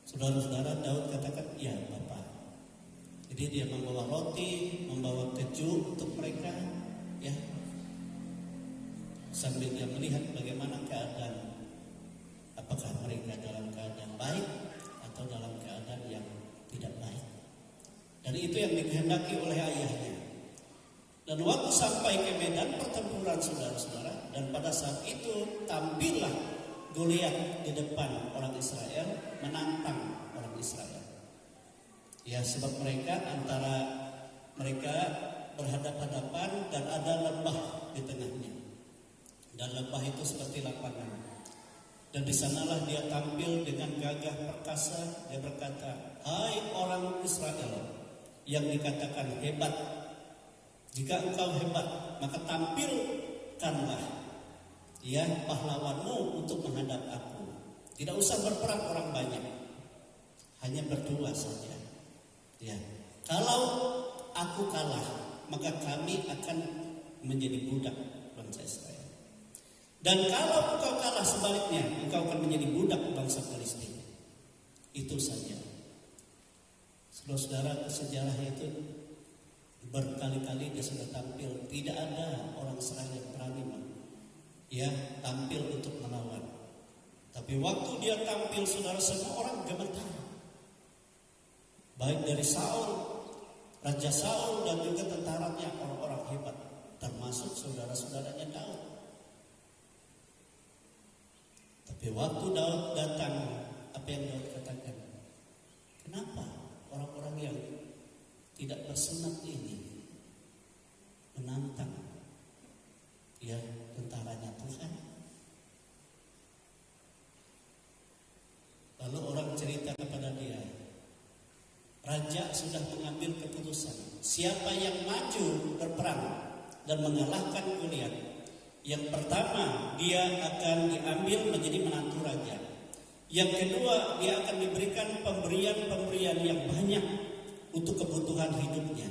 Saudara-saudara, Daud katakan, ya Bapak. Jadi dia membawa roti, membawa keju untuk mereka, ya. Sambil dia melihat bagaimana keadaan mereka dalam keadaan baik atau dalam keadaan yang tidak baik. Dan itu yang dikehendaki oleh ayahnya. Dan waktu sampai ke medan pertempuran saudara-saudara, dan pada saat itu tampillah Goliat di depan orang Israel, menantang orang Israel. Ya, sebab mereka berhadap-hadapan dan ada lembah di tengahnya. Dan lembah itu seperti lapangan. Dan di sanalah dia tampil dengan gagah perkasa. Dia berkata, "Hai orang Israel yang dikatakan hebat, jika engkau hebat, maka tampilkanlah ya pahlawanmu untuk menghadap aku. Tidak usah berperang orang banyak, hanya berdua saja. Ya, kalau aku kalah, maka kami akan menjadi budak bangsa Israel. Dan kalau engkau kalah sebaliknya, engkau akan menjadi budak bangsa Palestina." Itu saja. Saudara-saudara, sejarah itu berkali-kali dia sudah tampil. Tidak ada orang Israel yang berani tampil untuk melawan. Tapi waktu dia tampil, saudara, semua orang gemetar. Baik dari Saul, Raja Saul, dan juga tentaranya, orang-orang hebat, termasuk saudara-saudaranya Daud. Tapi waktu Daud datang, apa yang Daud katakan? Kenapa orang-orang yang tidak bersunat ini menantang tentaranya Tuhan? Lalu orang cerita kepada dia, raja sudah mengambil keputusan, siapa yang maju berperang dan mengalahkan Goliat, yang pertama dia akan diambil menjadi menantu raja. Yang kedua, dia akan diberikan pemberian-pemberian yang banyak untuk kebutuhan hidupnya.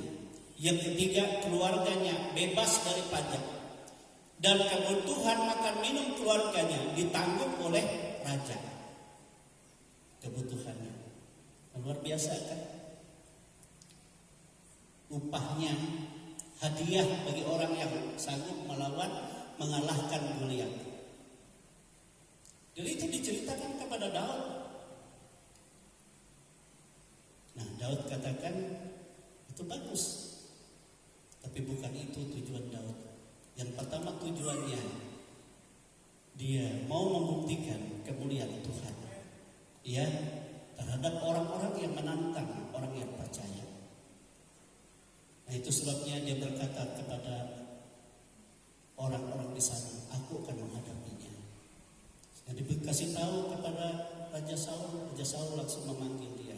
Yang ketiga, keluarganya bebas dari pajak. Dan kebutuhan makan minum keluarganya ditanggung oleh raja. Kebutuhannya luar biasa kan? Upahnya hadiah bagi orang yang sanggup mengalahkan Goliat. Jadi itu diceritakan kepada Daud. Nah, Daud katakan itu bagus, tapi bukan itu tujuan Daud. Yang pertama tujuannya, dia mau membuktikan kemuliaan Tuhan, terhadap orang-orang yang menantang, orang yang percaya. Nah, itu sebabnya dia berkata kepada orang-orang di sana, aku akan menghadapinya. Jadi dikasih tahu kepada Raja Saul langsung memanggil dia.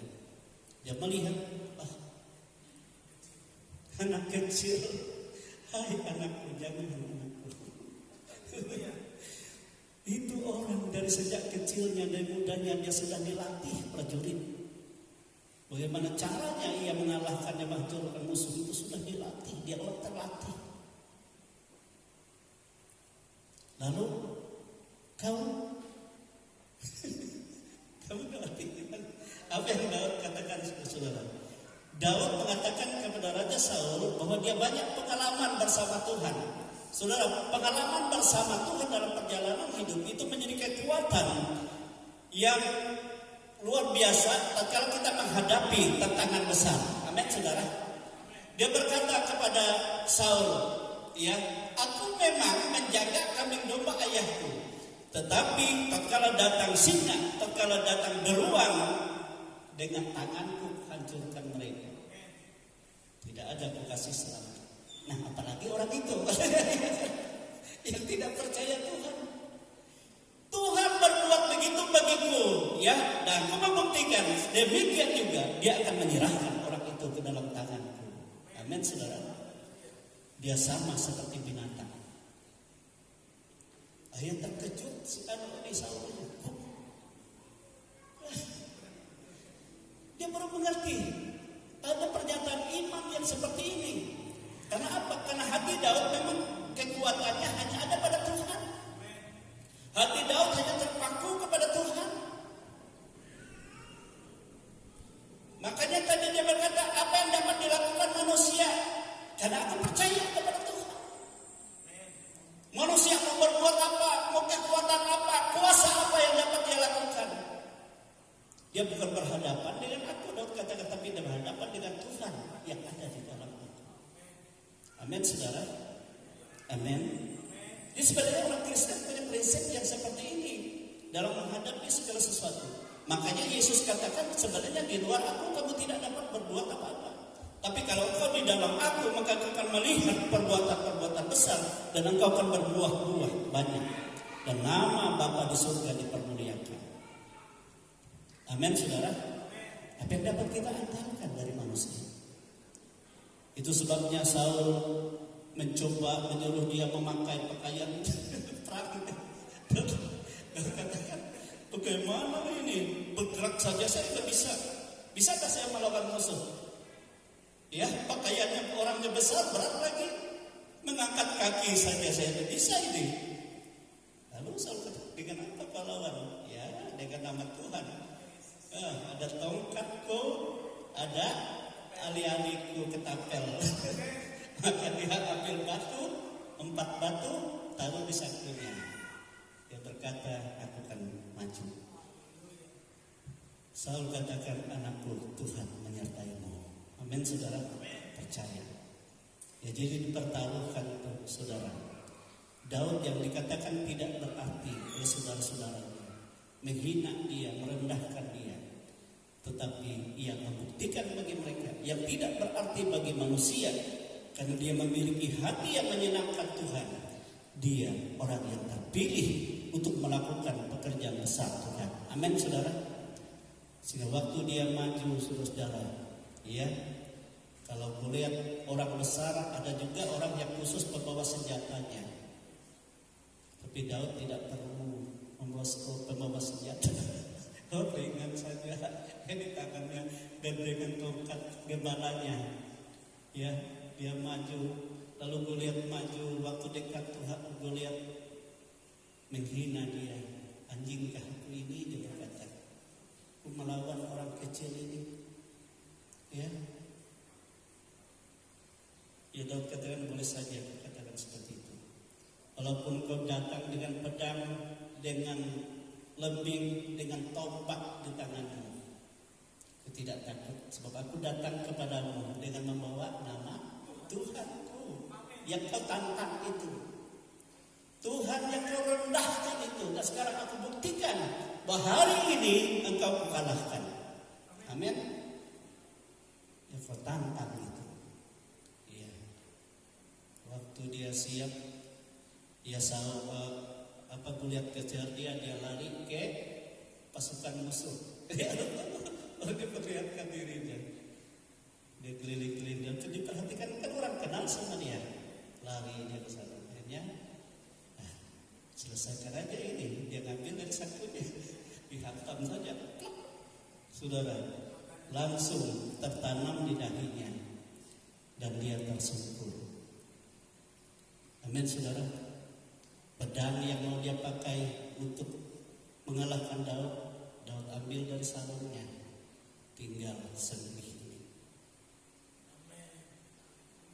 Dia melihat, anak kecil, hai anakku, jangan anakku. Itu orang dari sejak kecilnya, dari mudanya dia sudah dilatih prajurit. Bagaimana caranya ia mengalahkan dan menghancurkan musuh itu sudah dilatih, dia orang terlatih. Lalu kamu ngerti apa yang Daud katakan, saudara? Daud mengatakan kepada Raja Saul bahwa dia banyak pengalaman bersama Tuhan. Saudara, pengalaman bersama Tuhan dalam perjalanan hidup itu menjadi kekuatan yang luar biasa tatkala kita menghadapi tantangan besar. Amin, saudara. Dia berkata kepada Saul, aku memang menjaga kambing domba ayahku, tetapi tatkala datang singa, tatkala datang beruang, dengan tanganku hancurkan mereka. Tidak ada aku kasih selamat. Nah, apalagi orang itu yang tidak percaya Tuhan. Tuhan berbuat begitu bagiku, dan aku membuktikan demikian juga dia akan menyerahkan orang itu ke dalam tanganku. Amin, saudara. Dia sama seperti binatang. Ayah terkejut si anak ini Saul. Dia baru mengerti ada pernyataan iman yang seperti ini. Karena apa? Karena hati Daud memang kekuatannya hanya ada pada Tuhan. Hati Daud hanya terpaku kepada Tuhan. Makanya tadi dia berkata, apa yang dapat dilakukan manusia? Karena aku percaya kepada Tuhan. Manusia mau berbuat apa? Mau kekuatan apa? Kuasa apa yang dapat dia lakukan? Amin, saudara. Amin. Jadi sebenarnya orang Kristen punya prinsip yang seperti ini dalam menghadapi segala sesuatu. Makanya Yesus katakan sebenarnya di luar aku kamu tidak dapat berbuat apa-apa. Tapi kalau engkau di dalam aku maka engkau akan melihat perbuatan-perbuatan besar dan engkau akan berbuah-buah banyak. Dan nama Bapa di surga dipermuliakan. Amin, saudara. Apa yang dapat kita andalkan dari manusia? Itu sebabnya Saul mencoba menyuruh dia memakai pakaian perang. Dan katakan, bagaimana ini? Bergerak saja saya tidak bisa. Bisakah saya melawan musuh? Ya, pakaiannya orangnya besar, berat lagi. Mengangkat kaki saja saya tidak bisa ini. Lalu Saul kata, dengan apa kau lawan? Ya, dengan nama Tuhan. Ada tongkatku, ada ali-aliku ketapel. Maka dia ambil batu, 4 batu, taruh di sakunya. Dia berkata, aku akan maju. Saul katakan, anakku, Tuhan menyertaimu. Amin, saudara. Percaya. Ya, jadi dipertaruhkan tuh, saudara. Daud yang dikatakan tidak berarti oleh saudara-saudaranya, menghina dia, merendahkan dia, tetapi ia membuktikan bagi mereka yang tidak berarti bagi manusia, karena dia memiliki hati yang menyenangkan Tuhan. Dia orang yang terpilih untuk melakukan pekerjaan besar Tuhan. Amin, saudara. Sehingga waktu dia maju, saudara, ya, kalau melihat orang besar, ada juga orang yang khusus membawa senjatanya. Tapi Daud tidak perlu membawa senjata. Ringan saja di tangannya dan dengan tongkat gembalanya. Ya, dia maju. Lalu gue lihat maju waktu dekat Tuhan, gue lihat menghina dia. Anjingkah aku ini, dia berkata. Aku melawan orang kecil ini. Ya. Ya, Daud katakan boleh saja katakan seperti itu. Walaupun kau datang dengan pedang, dengan lembing, dengan tombak di tanganmu, aku tidak takut, sebab aku datang kepadamu dengan membawa nama Tuhanku yang kau tantang itu, Tuhan yang kau rendahkan itu. Dan sekarang aku buktikan bahwa hari ini engkau kalahkan. Amin. Yang kau tantang itu. Iya. Waktu dia siap, dia aku lihat kejar dia lari ke pasukan musuh. Dia perlihatkan dirinya. Dia keliling-keliling dan diperhatikan, kan orang kenal sama dia. Lari dia ke sana. Akhirnya, selesaikan aja ini. Dia ngambil dari sakunya, dihantam saja. Saudara, langsung tertanam di dahinya dan dia tersungkur. Amin, saudara. Pedang yang mau dia pakai untuk mengalahkan Daud, Daud ambil dari sarungnya, tinggal sembih.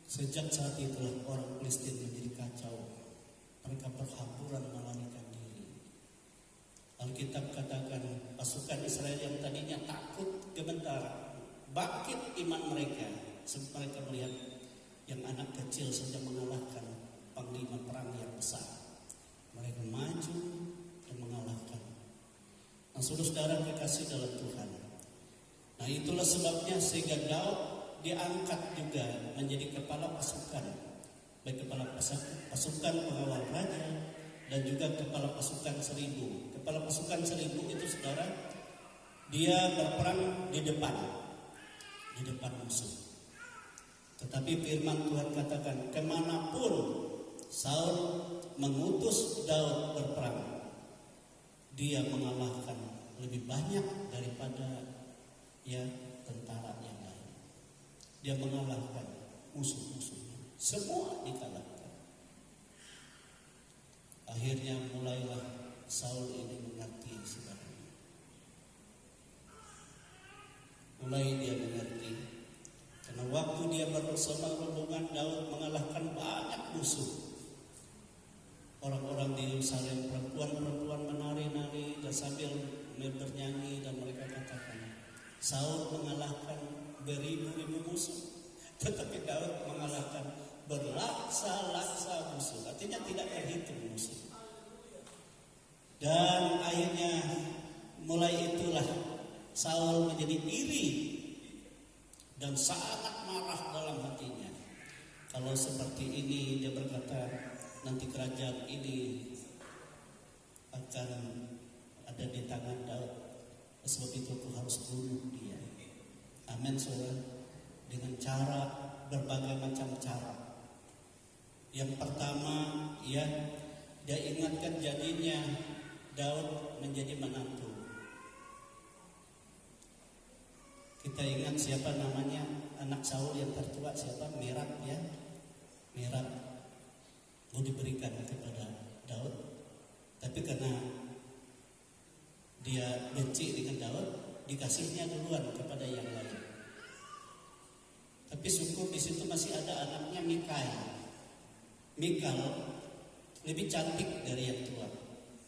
Sejak saat itulah orang Filistin menjadi kacau. Mereka berhamburan melarikan diri. Alkitab katakan pasukan Israel yang tadinya takut gemetar, bangkit iman mereka. Sebab mereka melihat yang anak kecil saja mengalahkan panglima perang yang besar. Mereka maju dan mengalahkan. Nah, saudara kekasih dalam Tuhan. Nah, itulah sebabnya sehingga Daud diangkat juga menjadi kepala pasukan, baik kepala pasukan pengawal raja dan juga kepala pasukan 1000. Kepala pasukan 1000 itu, saudara, dia berperang di depan musuh. Tetapi firman Tuhan katakan, kemanapun Saul mengutus Daud berperang, dia mengalahkan lebih banyak daripada tentara yang lain. Dia mengalahkan musuh-musuhnya, semua dikalahkan. Akhirnya mulailah Saul ini mengerti, saudara. Mulai dia mengerti, karena waktu dia bersama rombongan Daud mengalahkan banyak musuh. Orang-orang di Yerusalem, perempuan-perempuan menari-nari dan sambil bernyanyi, dan mereka katakan, Saul mengalahkan beribu-ribu musuh, tetapi Daud mengalahkan berlaksa-laksa musuh, artinya tidak terhitung musuh. Dan akhirnya mulai itulah Saul menjadi iri dan sangat marah dalam hatinya. Kalau seperti ini, dia berkata, nanti kerajaan ini akan ada di tangan Daud. Sebab itu aku harus bunuh dia. Amin, saudara. Dengan cara, berbagai macam cara. Yang pertama, ya, dia ingatkan jadinya Daud menjadi menantu. Kita ingat siapa namanya anak Saul yang tertua, siapa? Merab, ya. Merab mau diberikan kepada Daud, tapi karena dia benci dengan Daud, dikasihnya duluan kepada yang lain. Tapi syukur di situ masih ada anaknya Mikal lebih cantik dari yang tua,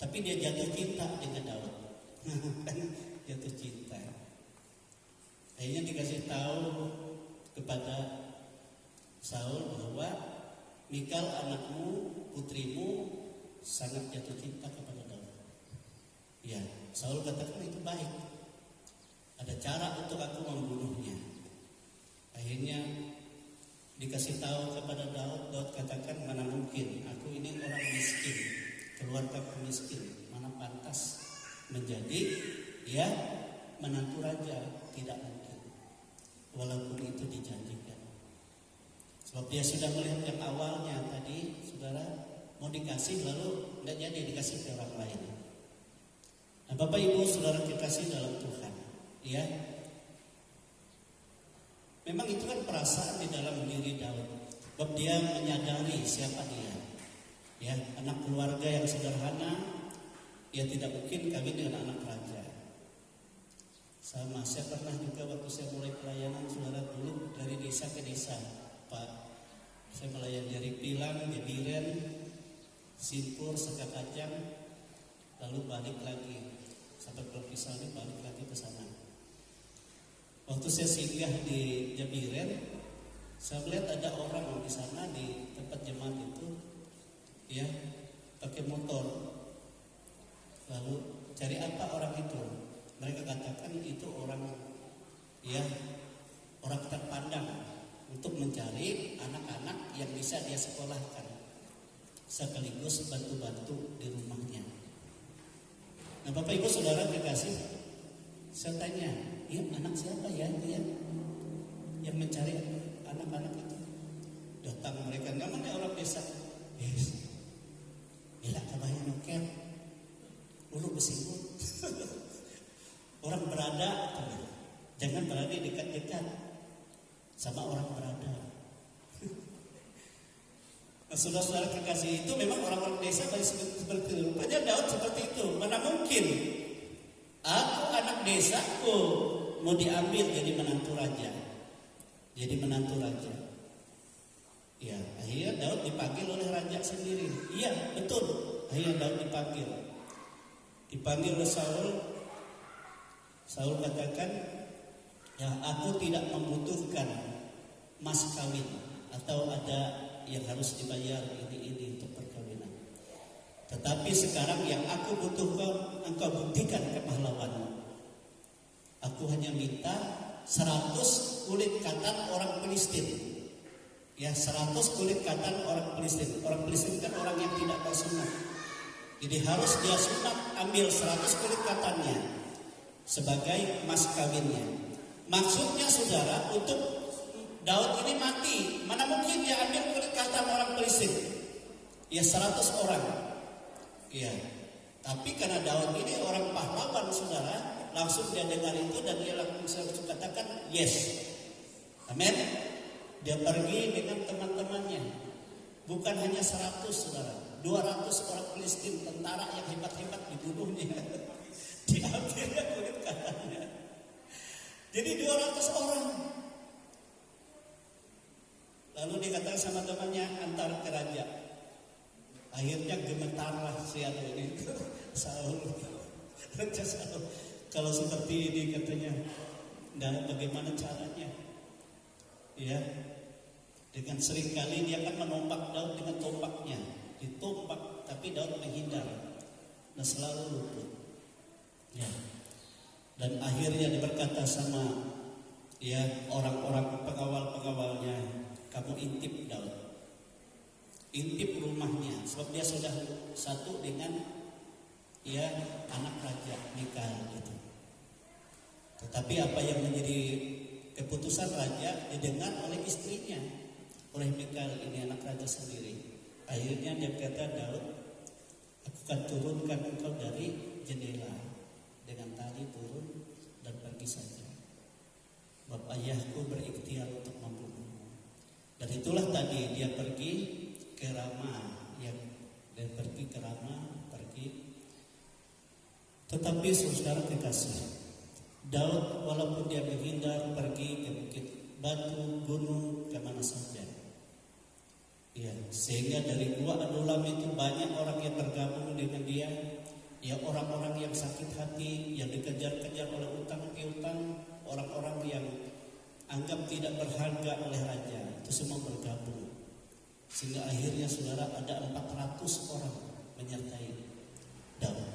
tapi dia jatuh cinta dengan Daud. Jatuh cinta. Akhirnya dikasih tahu kepada Saul bahwa Mikal anakmu, putrimu sangat jatuh cinta kepada Daud. Ya, Saul katakan itu baik. Ada cara untuk aku membunuhnya. Akhirnya dikasih tahu kepada Daud. Daud katakan, mana mungkin, aku ini orang miskin, keluarga miskin, mana pantas menjadi ya menantu raja, tidak mungkin. Walaupun itu dijanjikan. Sebab dia sudah melihat yang awalnya tadi, saudara, mau dikasih lalu tidak jadi dikasih ke orang lain. Nah, Bapak Ibu saudara kekasih dalam Tuhan, ya. Memang itu kan perasaan di dalam diri Daud. Sebab dia menyadari siapa dia. Ya, anak keluarga yang sederhana, dia tidak mungkin kawin dengan anak raja. Sama, saya pernah juga waktu saya mulai pelayanan saudara dulu dari desa ke desa, Pak. Saya melayani dari Pilang, Gebiren, Simpur, Sekakajang, lalu balik lagi sampai Propisal ini balik lagi ke sana. Waktu saya singgah di Jabiren, saya melihat ada orang di sana di tempat jemaat itu, ya, pakai motor. Lalu cari apa orang itu? Mereka katakan itu orang, ya, orang terpandang untuk mencari anak-anak yang bisa dia sekolahkan, sekaligus bantu-bantu di rumahnya. Nah, Bapak Ibu saudara kekasih, saya tanya, ya anak siapa ya itu ya yang mencari anak-anak itu? Datang mereka, namanya orang desa. Yes, gila kabarnya noker, ulu bersinggung. Orang berada, jangan berada dekat-dekat sama orang berada. Nah, saudara-saudara kekasih itu memang orang-orang desa seperti itu. Rupanya Daud seperti itu. Mana mungkin aku anak desa mau diambil jadi menantu raja. Jadi menantu raja. Ya, akhirnya Daud dipanggil oleh raja sendiri. Iya, betul. Akhirnya Daud dipanggil. Dipanggil oleh Saul. Saul katakan, ya aku tidak membutuhkan mas kawin atau ada yang harus dibayar ini untuk perkawinan. Tetapi sekarang yang aku butuhkan, engkau buktikan kepahlawanmu. Aku hanya minta 100 kulit katan orang Filistin. Ya, 100 kulit katan orang Filistin. Orang Filistin kan orang yang tidak bersunat. Jadi harus dia sunat, ambil 100 kulit katannya sebagai mas kawinnya. Maksudnya saudara, untuk Daud ini mati, mana mungkin dia ambil kulit katan orang Filistin? Ya 100 orang. Ya, tapi karena Daud ini orang pahlawan saudara, langsung dia dengar itu dan dia langsung katakan yes. Amin. Dia pergi dengan teman-temannya. Bukan hanya 100 saudara, 200 orang Filistin, tentara yang hebat-hebat dibunuhnya. Diambilnya kulit katannya. Jadi 200 orang. Lalu dikatakan sama temannya, antar ke raja. Akhirnya gemetarlah si ini Saul. Raja Saul. Kalau seperti ini katanya, dan bagaimana caranya? Ya, Dengan seringkali dia akan menompak Daud dengan tombaknya, ditompak, tapi Daud menghindar dan selalu luput. Ya. Dan akhirnya dia berkata sama orang-orang pengawal-pengawalnya, kamu intip Daud, intip rumahnya, sebab dia sudah satu dengan anak raja Mikal itu. Tetapi apa yang menjadi keputusan raja didengar oleh istrinya, oleh Mikal ini anak raja sendiri. Akhirnya dia berkata, Daud, aku akan turunkan engkau dari jendela dengan tali turun dan pergi saja. Bapak ayahku berikhtiar untuk membunuhmu. Dan itulah tadi dia pergi ke Rama, pergi. Tetapi saudara kekasih, Daud walaupun dia menghindar pergi ke bukit batu, gunung, kemana saja. Ya, sehingga dari Gua Adulam itu banyak orang yang bergabung dengan dia. Ya, orang-orang yang sakit hati, yang dikejar-kejar oleh utang piutang, orang-orang yang anggap tidak berharga oleh raja, itu semua bergabung. Sehingga akhirnya saudara ada 400 orang menyertai Daud,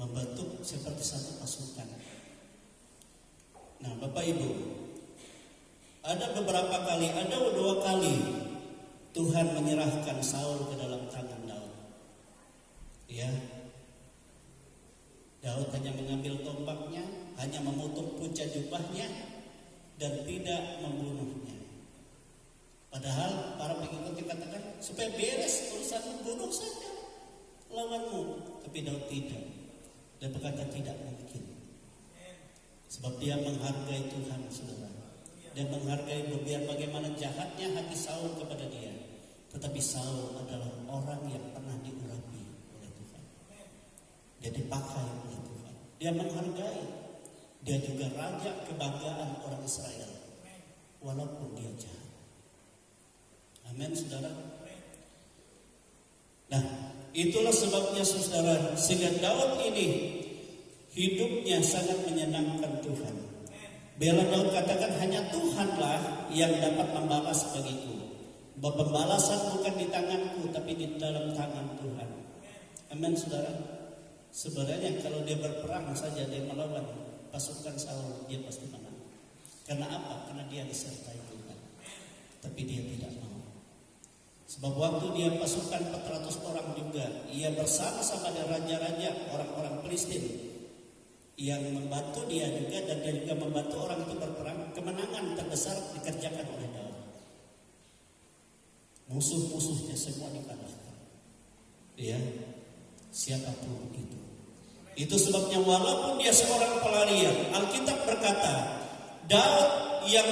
membentuk seperti satu pasukan. Nah, Bapak Ibu, ada beberapa kali, ada 2 kali Tuhan menyerahkan Saul ke dalam tangan Daud. Ya, Daud hanya mengambil tombaknya, hanya memutuk punca jubahnya, dan tidak membunuhnya. Padahal para pengikut dikatakan supaya beres urusan, bunuh saja lawanmu. Tapi Daud tidak. Dia berkata tidak mungkin. Sebab dia menghargai Tuhan, saudara. Dia menghargai biar bagaimana jahatnya hati Saul kepada dia. Tetapi Saul adalah orang yang pernah diurapi oleh Tuhan. Dia dipakai oleh Tuhan. Dia menghargai. Dia juga raja kebanggaan orang Israel, walaupun dia jahat. Amin, saudara. Nah, itulah sebabnya saudara, sehingga Daud ini hidupnya sangat menyenangkan Tuhan. Bila Daud katakan hanya Tuhanlah yang dapat membalas bagiku. Bahwa pembalasan bukan di tanganku, tapi di dalam tangan Tuhan. Amin, saudara. Sebenarnya kalau dia berperang saja, dia melawan pasukan Saul, dia pasti menang. Karena apa? Karena dia disertai Tuhan. Tapi dia tidak mau. Sebab waktu dia pasukan 400 orang juga, ia bersama-sama dengan raja-raja orang-orang Filistin yang membantu dia juga, dan dia juga membantu orang itu berperang. Kemenangan terbesar dikerjakan oleh Daud. Musuh-musuhnya semua dikalahkan. Ya, siapapun itu. Itu sebabnya walaupun dia seorang pelarian, Alkitab berkata, Daud yang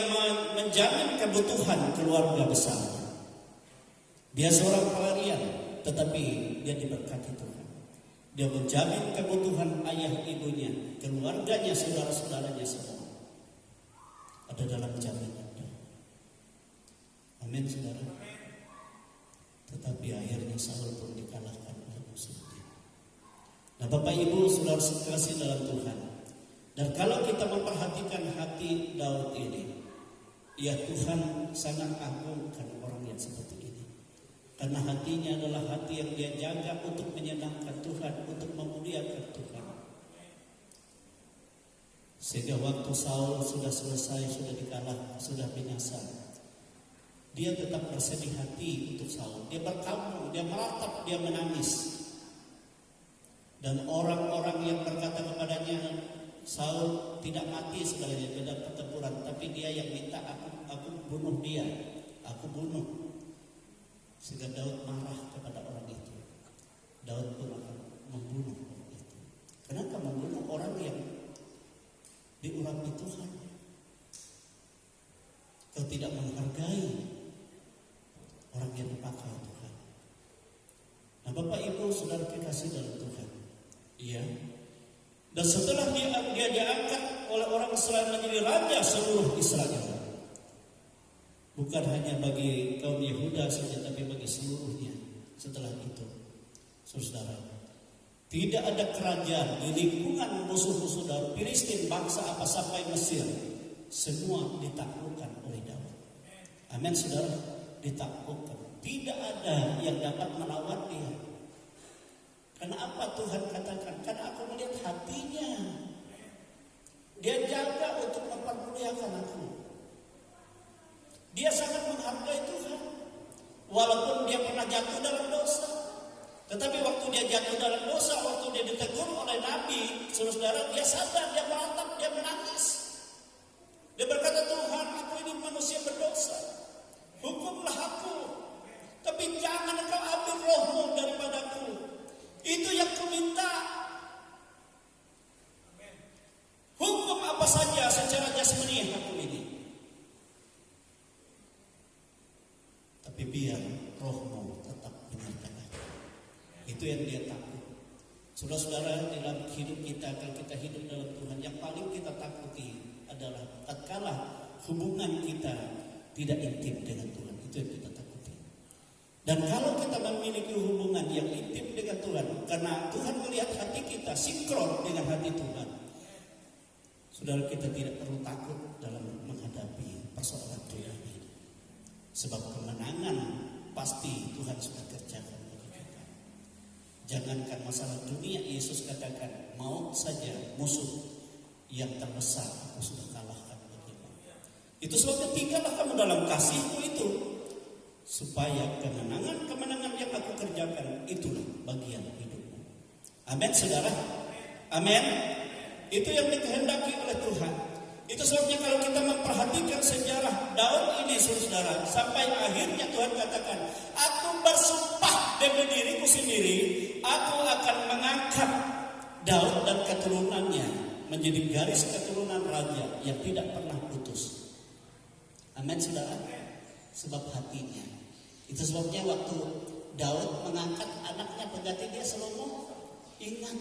menjamin kebutuhan keluarga besar. Dia seorang pelarian, tetapi dia diberkati Tuhan. Dia menjamin kebutuhan ayah ibunya, keluarganya, saudara-saudaranya semua ada dalam jaminannya. Amin, saudara. Tetapi akhirnya Saul pun dikalahkan oleh musuhnya. Nah, Bapak Ibu, saudara sekasih dalam Tuhan. Dan kalau kita memperhatikan hati Daud ini, ya Tuhan sangat agungkan orang yang seperti ini. Karena hatinya adalah hati yang dia jaga untuk menyenangkan Tuhan, untuk memuliakan Tuhan. Sehingga waktu Saul sudah selesai, sudah dikalah, sudah binasa, dia tetap bersedih hati untuk Saul. Dia berkabung, dia meratap, dia menangis. Dan orang-orang yang berkata kepadanya, Saul tidak mati sebenarnya dalam pertempuran, tapi dia yang minta aku bunuh dia, aku bunuh. Sehingga Daud marah kepada orang itu. Daud pun akan membunuh orang itu. Kenapa membunuh orang yang diurapi Tuhan? Kau tidak menghargai orang yang dipakai Tuhan. Nah, Bapak Ibu saudara kekasih dalam Tuhan, iya. Dan setelah dia diangkat oleh orang Israel menjadi raja seluruh Israel, bukan hanya bagi kaum Yehuda saja, tapi bagi seluruhnya. Setelah itu, saudara, tidak ada kerajaan di lingkungan musuh-musuh Daud, Filistin, bangsa apa sampai Mesir, semua ditaklukkan oleh Daud. Amin saudara, ditaklukkan. Tidak ada yang dapat melawan dia. Karena apa Tuhan katakan? Karena aku melihat hatinya. Dia jaga untuk mempermuliakan aku. Dia sangat menghargai Tuhan. Walaupun dia pernah jatuh dalam dosa. Tetapi waktu dia jatuh dalam dosa, waktu dia ditegur oleh Nabi, saudara, dia sadar, dia meratap, dia menangis. Dia berkata, Tuhan, aku ini manusia berdosa. Hukumlah aku. Tapi jangan engkau ambil rohmu daripadaku. Itu yang kuminta. Hukum apa saja secara jasmani aku ini. Tapi biar rohmu tetap menyertai aku. Itu yang dia takut. Saudara-saudara, dalam hidup kita, kalau kita hidup dalam Tuhan, yang paling kita takuti adalah tatkala hubungan kita tidak intim dengan Tuhan. Itu yang kita takuti. Dan kalau kita memiliki hubungan yang intim dengan Tuhan, karena Tuhan melihat hati kita sinkron dengan hati Tuhan, saudara, kita tidak perlu takut dalam menghadapi persoalan dunia ini. Sebab kemenangan pasti Tuhan sudah kerjakan bagi kita. Jangankan masalah dunia, Yesus katakan, maut saja musuh yang terbesar aku sudah kalahkan bagimu. Itu sebabnya tinggallah kamu dalam kasihku itu, supaya kemenangan yang aku kerjakan itulah bagian hidupmu. Amin saudara. Amin. Itu yang dikehendaki oleh Tuhan. Itu sebabnya kalau kita memperhatikan sejarah Daud ini saudara, sampai akhirnya Tuhan katakan, aku bersumpah demi diriku sendiri, aku akan mengangkat Daud dan keturunannya menjadi garis keturunan raja yang tidak pernah putus. Amin saudara. Sebab hatinya. Itu sebabnya waktu Daud mengangkat anaknya pengganti dia Salomo, ingat,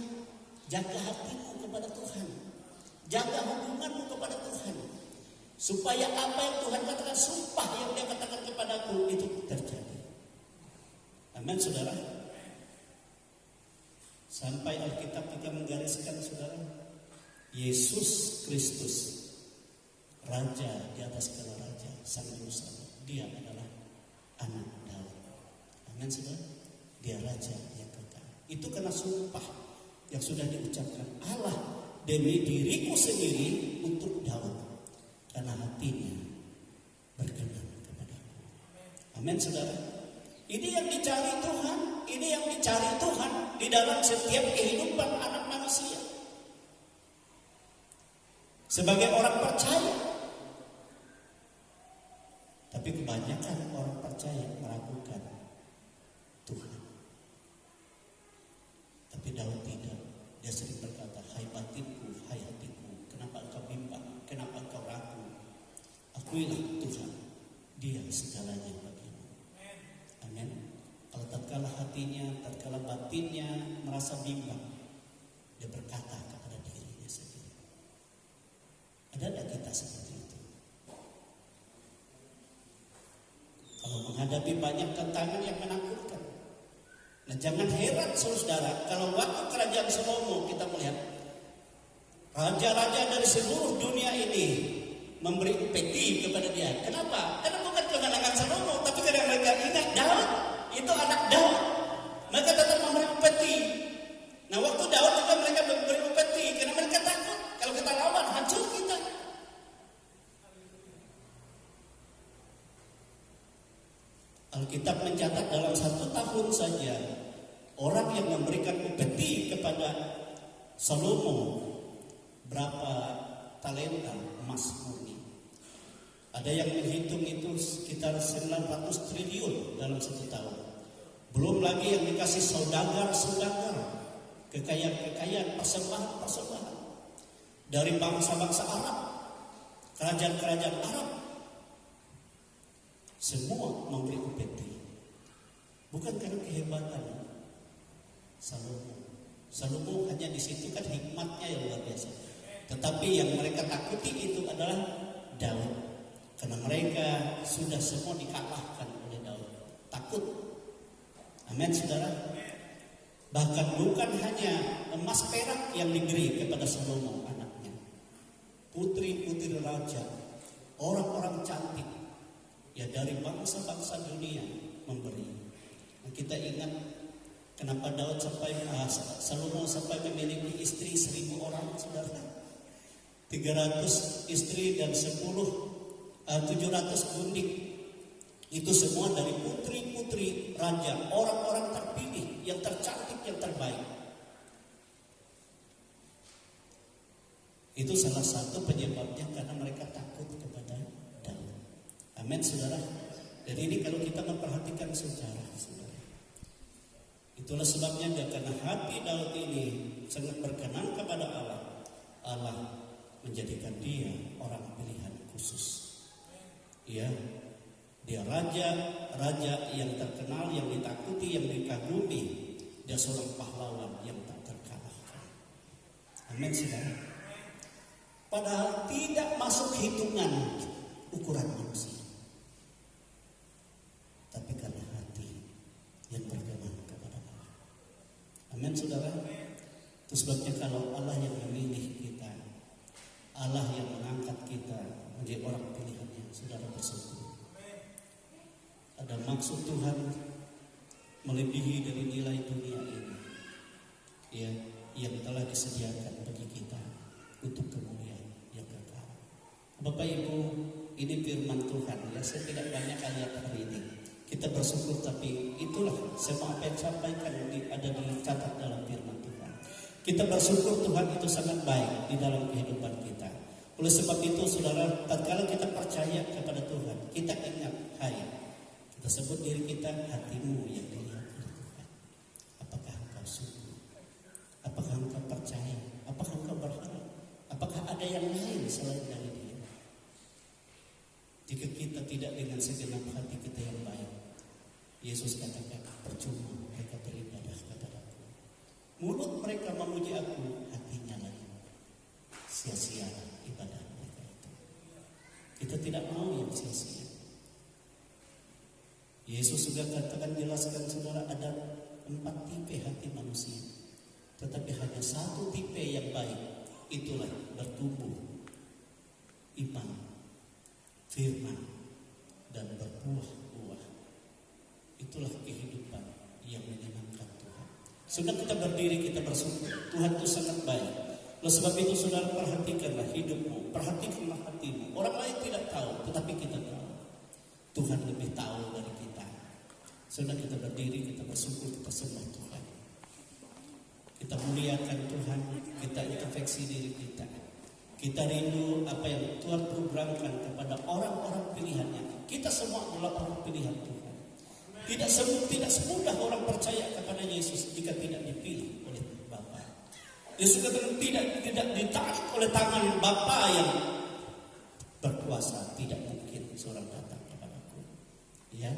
jaga hatimu kepada Tuhan, jaga hubunganmu kepada Tuhan, supaya apa yang Tuhan katakan, sumpah yang dia katakan kepadaku itu terjadi. Amin saudara. Sampai Alkitab kita menggariskan saudara, Yesus Kristus, Raja di atas segala raja, Sang Juru Selamat, dia adalah anak Daud. Amin saudara. Dia raja yang kekal. Itu karena sumpah yang sudah diucapkan Allah demi diriku sendiri untuk Daud, karena hatinya berkenan kepadaku. Amin saudara. Ini yang dicari Tuhan. Ini yang dicari Tuhan di dalam setiap kehidupan anak manusia. Sebagai orang percaya. Tapi kebanyakan orang percaya meragukan Tuhan. Tapi Daud tidak. Dia sering berkata, hai batinku, hai hatiku, kenapa engkau bimbang, kenapa engkau ragu? Akuilah Tuhan, dia segalanya bagimu. Amin. Kalau tatkala hatinya, tatkala batinnya merasa bimbang, dia berkata kepada dirinya sendiri. Ada kita seperti itu? Kalau menghadapi banyak tantangan yang menakutkan. Nah, jangan heran saudara, kalau waktu kerajaan Salomo kita melihat raja-raja dari seluruh dunia ini memberi upeti kepada dia. Kenapa? Karena bukan kemenangan Salomo, tapi karena mereka ingat Daud, itu anak Daud. Mereka tetap memberi upeti. Nah, waktu Daud juga mereka memberi upeti karena mereka takut kalau kita lawan hancur kita. Alkitab mencatat dalam 1 tahun saja orang yang memberikan upeti kepada Salomo berapa talenta emas murni. Ada yang menghitung itu sekitar 900 triliun dalam 1 tahun. Belum lagi yang dikasih saudagar-saudagar, kekayaan-kekayaan, persembahan-persembahan dari bangsa-bangsa Arab, kerajaan-kerajaan Arab. Semua memberi upeti. Bukan karena kehebatan Salomo. Salomo hanya di situ kan hikmatnya yang luar biasa. Tetapi yang mereka takuti itu adalah Daud. Karena mereka sudah semua dikalahkan oleh Daud. Takut. Amin saudara. Bahkan bukan hanya emas perak yang diberi kepada Salomo anaknya. Putri-putri raja, orang-orang cantik Ya dari bangsa-bangsa dunia memberi. Nah, kita ingat kenapa Daud Salomo sampai memiliki istri 1.000 orang, saudara. 300 istri dan 700 gundik. Itu semua dari putri-putri raja, orang-orang terpilih, yang tercantik, yang terbaik. Itu salah satu penyebabnya karena mereka takut kepada Daud. Amin, saudara. Dan ini kalau kita memperhatikan sejarah, saudara. Itulah sebabnya karena hati Daud ini sangat berkenan kepada Allah, Allah menjadikan dia orang pilihan khusus. Ya, dia raja yang terkenal, yang ditakuti, yang dikagumi. Dia seorang pahlawan yang tak terkalahkan. Amin, saudara. Padahal tidak masuk hitungan ukuran manusia. Tapi karena hati yang berkenan kepada Allah. Amin, saudara. Itu sebabnya kalau Allah yang memilih kita, Allah yang mengangkat kita menjadi orang pilihannya, saudara bersyukur. Ada maksud Tuhan melebihi dari nilai dunia ini, ya, yang telah disediakan bagi kita untuk kemuliaan yang kekal. Bapak Ibu, ini firman Tuhan, ya, saya tidak banyak lihat hari ini. Kita bersyukur, tapi itulah semua apa yang sampaikan ada dicatat dalam firman Tuhan. Kita bersyukur Tuhan itu sangat baik di dalam kehidupan kita. Oleh sebab itu, saudara, tatkala kita percaya kepada Tuhan, kita ingat, kita sebut diri kita hatimu yang dilihat oleh Tuhan. Apakah engkau sungguh? Apakah engkau percaya? Apakah engkau berharap? Apakah ada yang lain selain dari Dia? Jika kita tidak dengan segenap hati kita yang baik, Yesus katakan, percuma mereka beribadah kepadaku. Mulut mereka memuji aku, hatinya lagi sia-sia ibadah mereka itu. Kita tidak mau yang sia-sia. Yesus juga katakan, jelaskan saudara, ada 4 tipe hati manusia, tetapi hanya 1 tipe yang baik. Itulah bertumbuh iman, firman, dan berbuah-buah. Itulah kehidupan yang menyenangkan Tuhan. Sudah kita berdiri, kita bersyukur. Tuhan itu sangat baik. Oleh sebab itu, saudara, perhatikanlah hidupmu, perhatikanlah hatimu. Orang lain tidak tahu, tetapi kita tahu. Tuhan lebih tahu dari kita. Sudah kita berdiri, kita bersyukur, kita sembah Tuhan. Kita muliakan Tuhan, kita introspeksi diri kita. Kita rindu apa yang Tuhan programkan kepada orang-orang pilihannya. Kita semua adalah orang pilihan Tuhan. Tidak semudah orang percaya kepada Yesus jika tidak dipilih oleh Bapa. Yesus katakan tidak ditarik oleh tangan Bapa yang berkuasa. Tidak mungkin seorang datang kepadaku. Ya,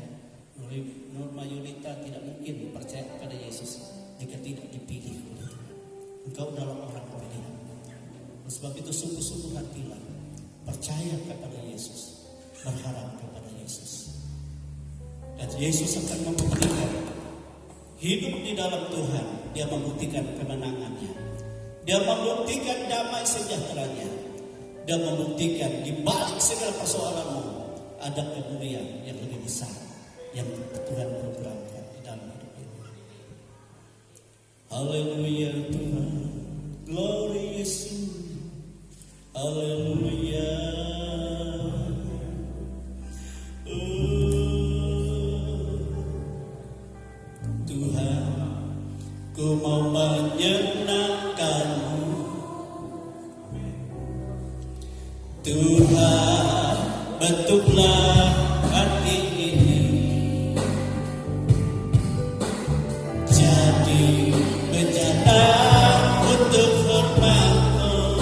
Norma Yunita tidak mungkin percaya kepada Yesus jika tidak dipilih oleh Tuhan. Engkau adalah orang pilihan. Sebab itu sungguh-sungguh hatilah, percaya kepada Yesus, berharap kepada Yesus. Dan Yesus akan membuktikan hidup di dalam Tuhan. Dia membuktikan kemenangannya. Dia membuktikan damai sejahteranya. Dia membuktikan di balik segala persoalanmu ada kemuliaan yang lebih besar yang Tuhan programkan di dalam hidup ini. Haleluya Tuhan, glory Yesus. Haleluya. Tuhan, ku mau menyenangkan-Mu. Tuhan, bentuklah hati ini jadi bejana untuk hormat-Mu.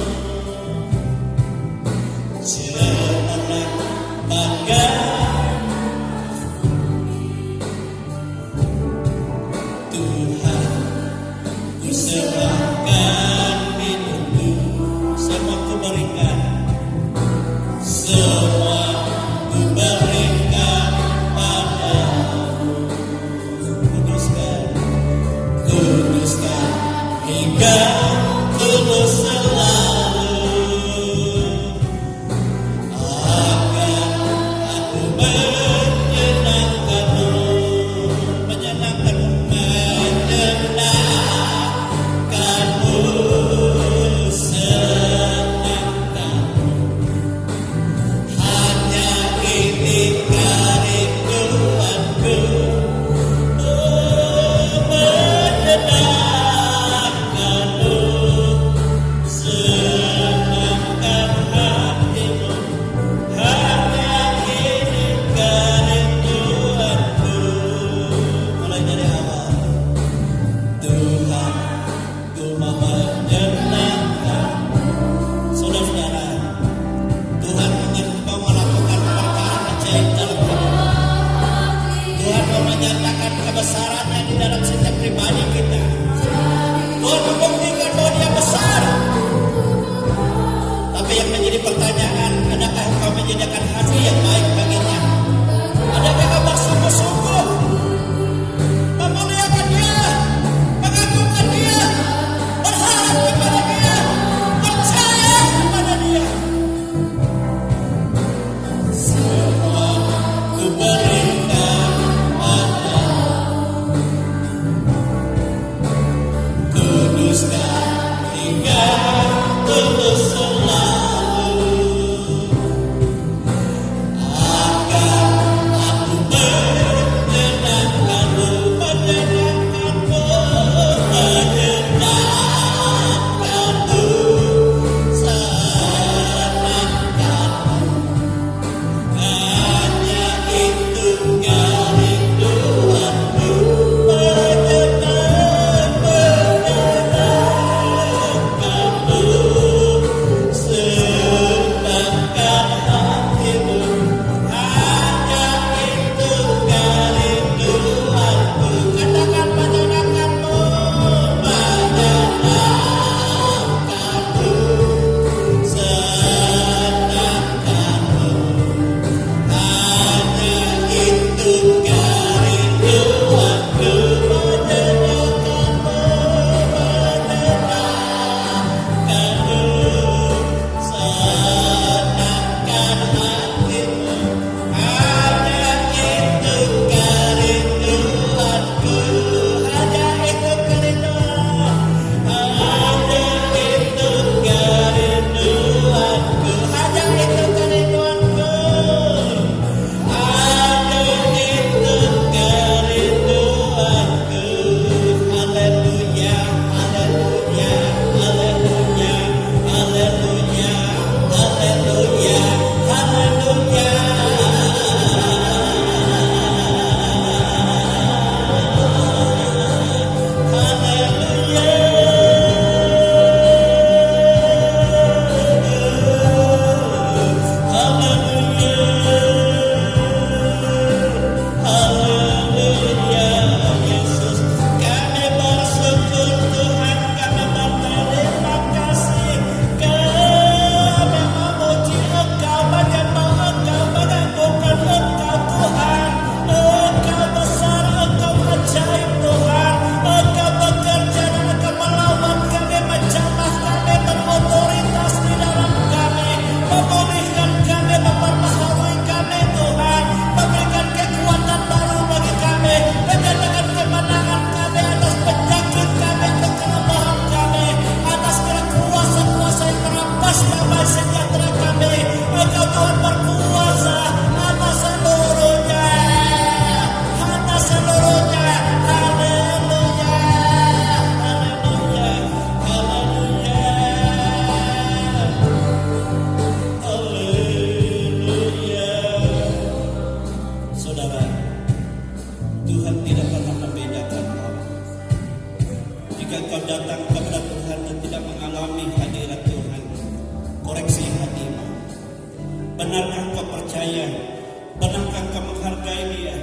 Benarkah engkau menghargai dia?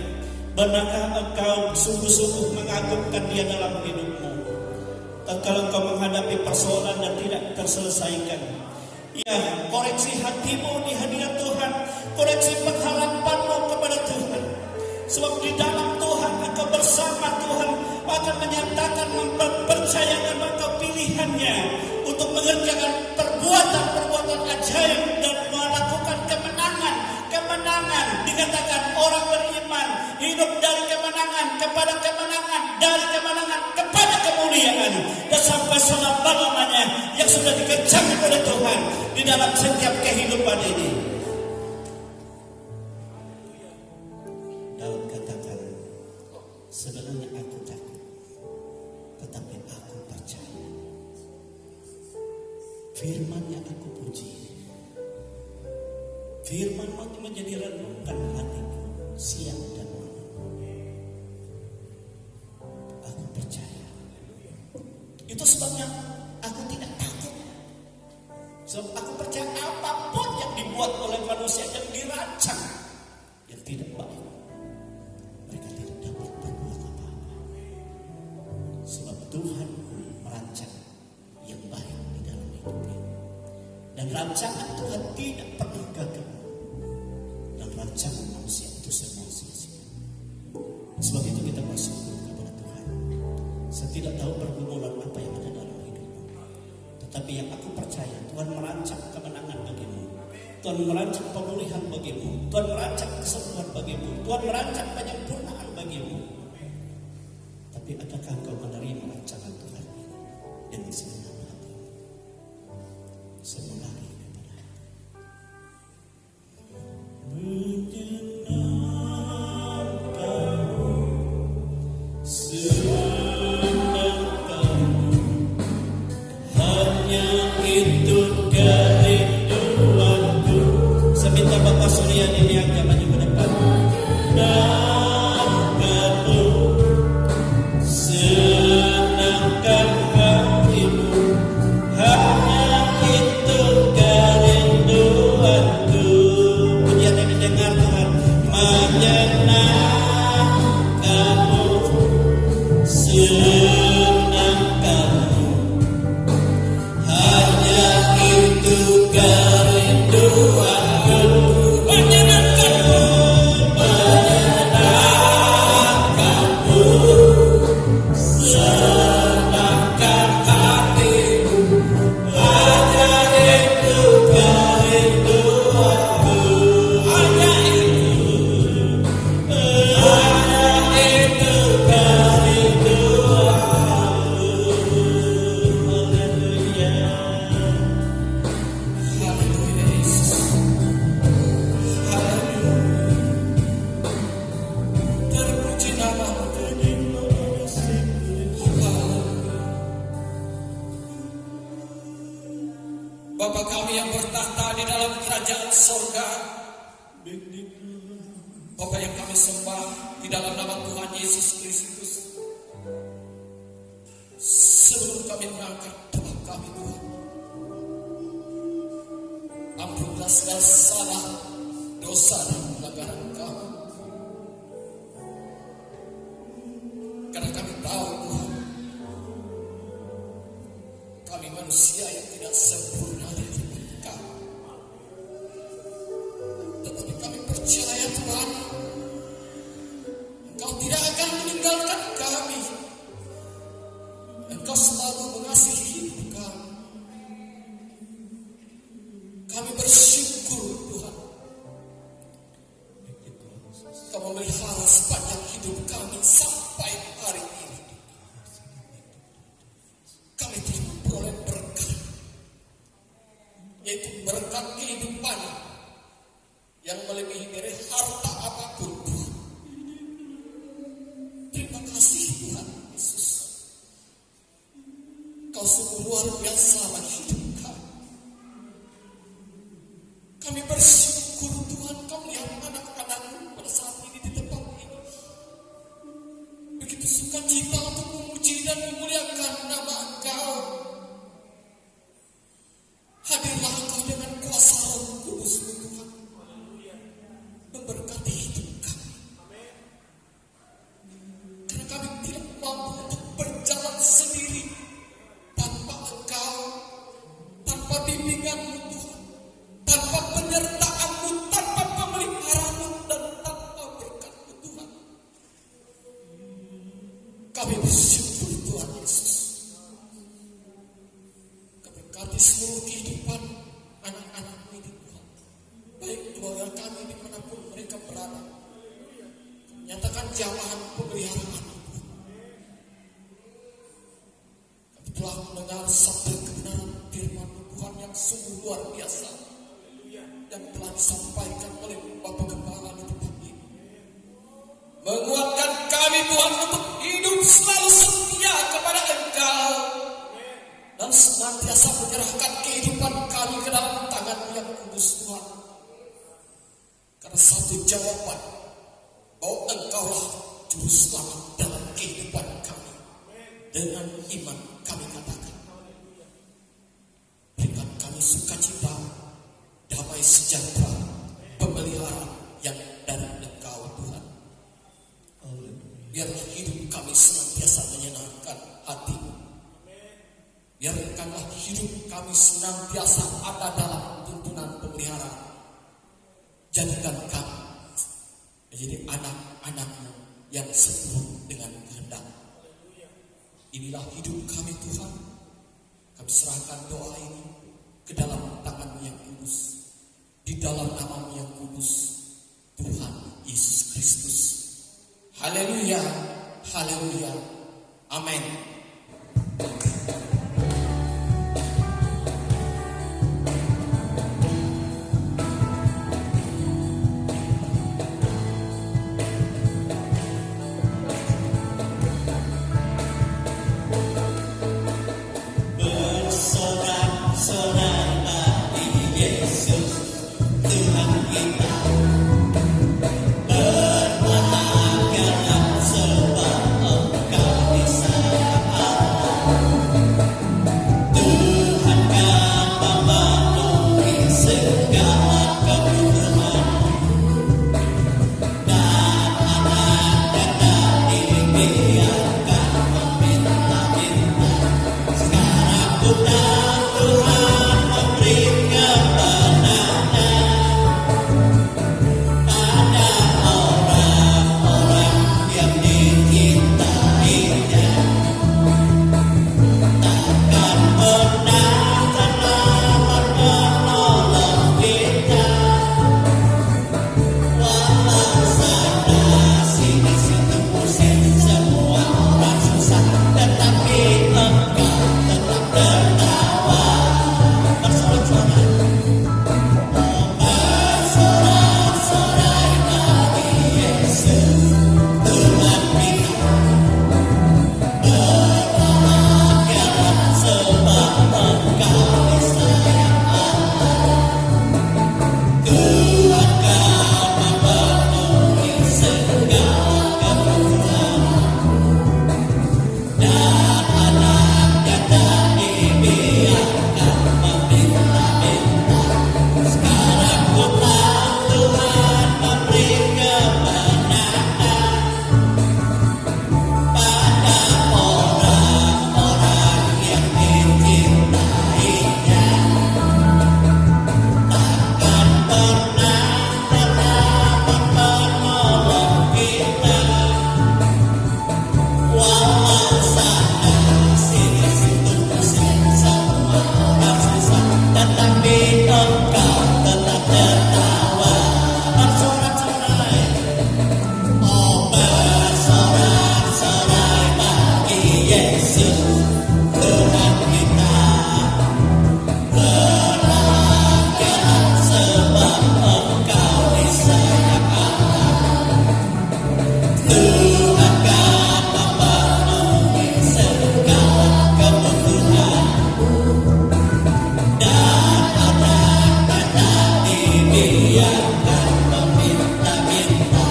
Benarkah engkau sungguh-sungguh mengagungkan dia dalam hidupmu? Tatkala engkau menghadapi persoalan dan tidak terselesaikan, ya, koreksi hatimu di hadirat Tuhan, koreksi pengharapanmu kepada Tuhan. Sebab di dalam Tuhan engkau bersama Tuhan akan menyatakan, mempercayakan engkau pilihannya untuk mengerjakan perbuatan-perbuatan ajaib dan melakukan kemenangan. Dikatakan orang beriman hidup dari kemenangan kepada kemenangan, dari kemenangan kepada kemuliaan, dan sampai selama-lamanya yang sudah dikerjakan oleh Tuhan di dalam setiap kehidupan ini. Daud katakan, sebenarnya aku takut, tetapi aku percaya. Firman-Nya aku puji. Firman-Mu menjadi renungan hatiku siang dan malam. Aku percaya. Itu sebabnya aku tidak takut. Sebab aku percaya apapun yang dibuat oleh manusia, yang dirancang, yang tidak baik, mereka tidak dapat berbuat apa-apa. Sebab Tuhan merancang yang baik di dalam hidup ini. Dan rancangan Tuhan tidak pernah gagal. Dan rancangan manusia itu semua sia-sia. Sebab itu kita bersyukur kepada Tuhan. Saya tidak tahu pergumulan apa yang ada dalam hidupmu, tetapi yang aku percaya, Tuhan merancang kemenangan bagimu. Tuhan merancang pemulihan bagimu. Tuhan merancang kesembuhan bagimu. Tuhan merancang penyempurnaan bagimu. Tapi adakah engkau menerima rancangan Tuhan ini dengan segenap hati? Semua lagi kepada hanya itu kerinduanku. Saya minta Bapak Surya ini agak maju ke depan. Kamu senangkan hatimu, hanya itu kerinduanku. Pujian yang didengar Tuhan, menyenangkanmu, senangkanmu, hanya itu kerinduanku. Menyenangkanmu, menyenangkanmu, senangkan hatimu, hanya itu kerinduanku. Hanya itu kerinduanku. Haleluya. Haleluya Yesus. Haleluya. Terpuji nama-Mu. Bapa kami yang bertahta di dalam kerajaan sorga, Bapa yang kami sembah di dalam nama Tuhan Yesus Kristus. Sebelum kami mengangkat doa kami, Tuhan, ampunilah segala salah, dosa dan pelanggaran kami. Karena kami tahu, Tuhan, kami manusia yang tidak sempurna di hadapan Kau. Tetapi kami percaya, Tuhan, Engkau tidak akan meninggalkan kami. Engkau selalu mengasihi hidup kami. Kami bersyukur, Tuhan, Kau memelihara sepanjang hidup kami sampai hari ini. Kami telah memperoleh berkat, yaitu berkat kehidupan yang melebihi dari harta apapun, Tuhan. Terima kasih, Tuhan Yesus. Kau sungguh luar biasa dalam hidup kami. Kami bersyukur, Tuhan, Kau melihat anak-anak-Mu pada saat ini di tempat ini. Begitu sukacita untuk memuji dan memuliakan nama Engkau. Hadirlah Engkau dengan kuasa Roh Kudus-Mu, Tuhan, memberkati hidup Kami bersyukur Tuhan Yesus. Kami berkati seluruh kehidupan anak-anak ini Tuhan. Baik keluarga kami dimanapun mereka berada. Nyatakan jamahan pemeliharaan Tuhan. Kami telah mendengar sabda kebenaran firman Tuhan yang sungguh luar biasa yang telah disampaikan oleh Bapak Gembala di tempat ini. Menguatkan kami Tuhan untuk hidup selalu setia kepada Engkau dan senantiasa menyerahkan kehidupan kami ke dalam tangan yang kudus Tuhan. Karena satu jawaban bahwa Engkaulah juru selamat dalam kehidupan kami. Dengan iman kami katakan, berikan kami sukacita, damai sejahtera, pemeliharaan yang dari Engkau Tuhan. Biarlah hidup kami senantiasa menyenangkan hati-Mu. Biarkanlah hidup kami senantiasa ada dalam tuntunan pemeliharaan. Jadikan kami menjadi anak-anak-Mu yang sepenuh dengan kehendak. Inilah hidup kami Tuhan. Kami serahkan doa ini ke dalam tangan-Mu yang kudus. Di dalam nama-Mu yang kudus, Tuhan Yesus Kristus. Haleluya, haleluya, amin. Bersorak-sorai bagi Yesus Tuhan kita. Berbahagialah sebab Engkau disayang Allah. Tuhan kan memenuhi segala kebutuhan dan anak-anak dibiarkan meminta-minta. Sekarang Tuhan memberi kemenangan pada orang-orang yang dicintainya. Takkan pernah terlambat menolong kita. Walau sana sini situ pusing semua orang susah, tetapi Engkau tetap tertawa. Bersorak-sorai, bersorak-sorai bagi Yesus Tuhan kita. Berbahagialah sebab Engkau disayang Allah. Tuhan kan memenuhi segala kebutuhan dan anak-anak dibiarkan meminta-minta. Sekarang Tuhan memberi kemenangan pada orang-orang yang dicintainya. Takkan pernah terlambat menolong kita. Walau sana sini situ pusing semua orang susah, tetapi Engkau tetap tertawa. Bersorak-sorai, oh bersorak-sorai bagi Yesus Tuhan kita. Berbahagialah sebab Engkau disayang Allah. Tuhan kan memenuhi segala kebutuhan dan anak-anak dibiarkan meminta-minta.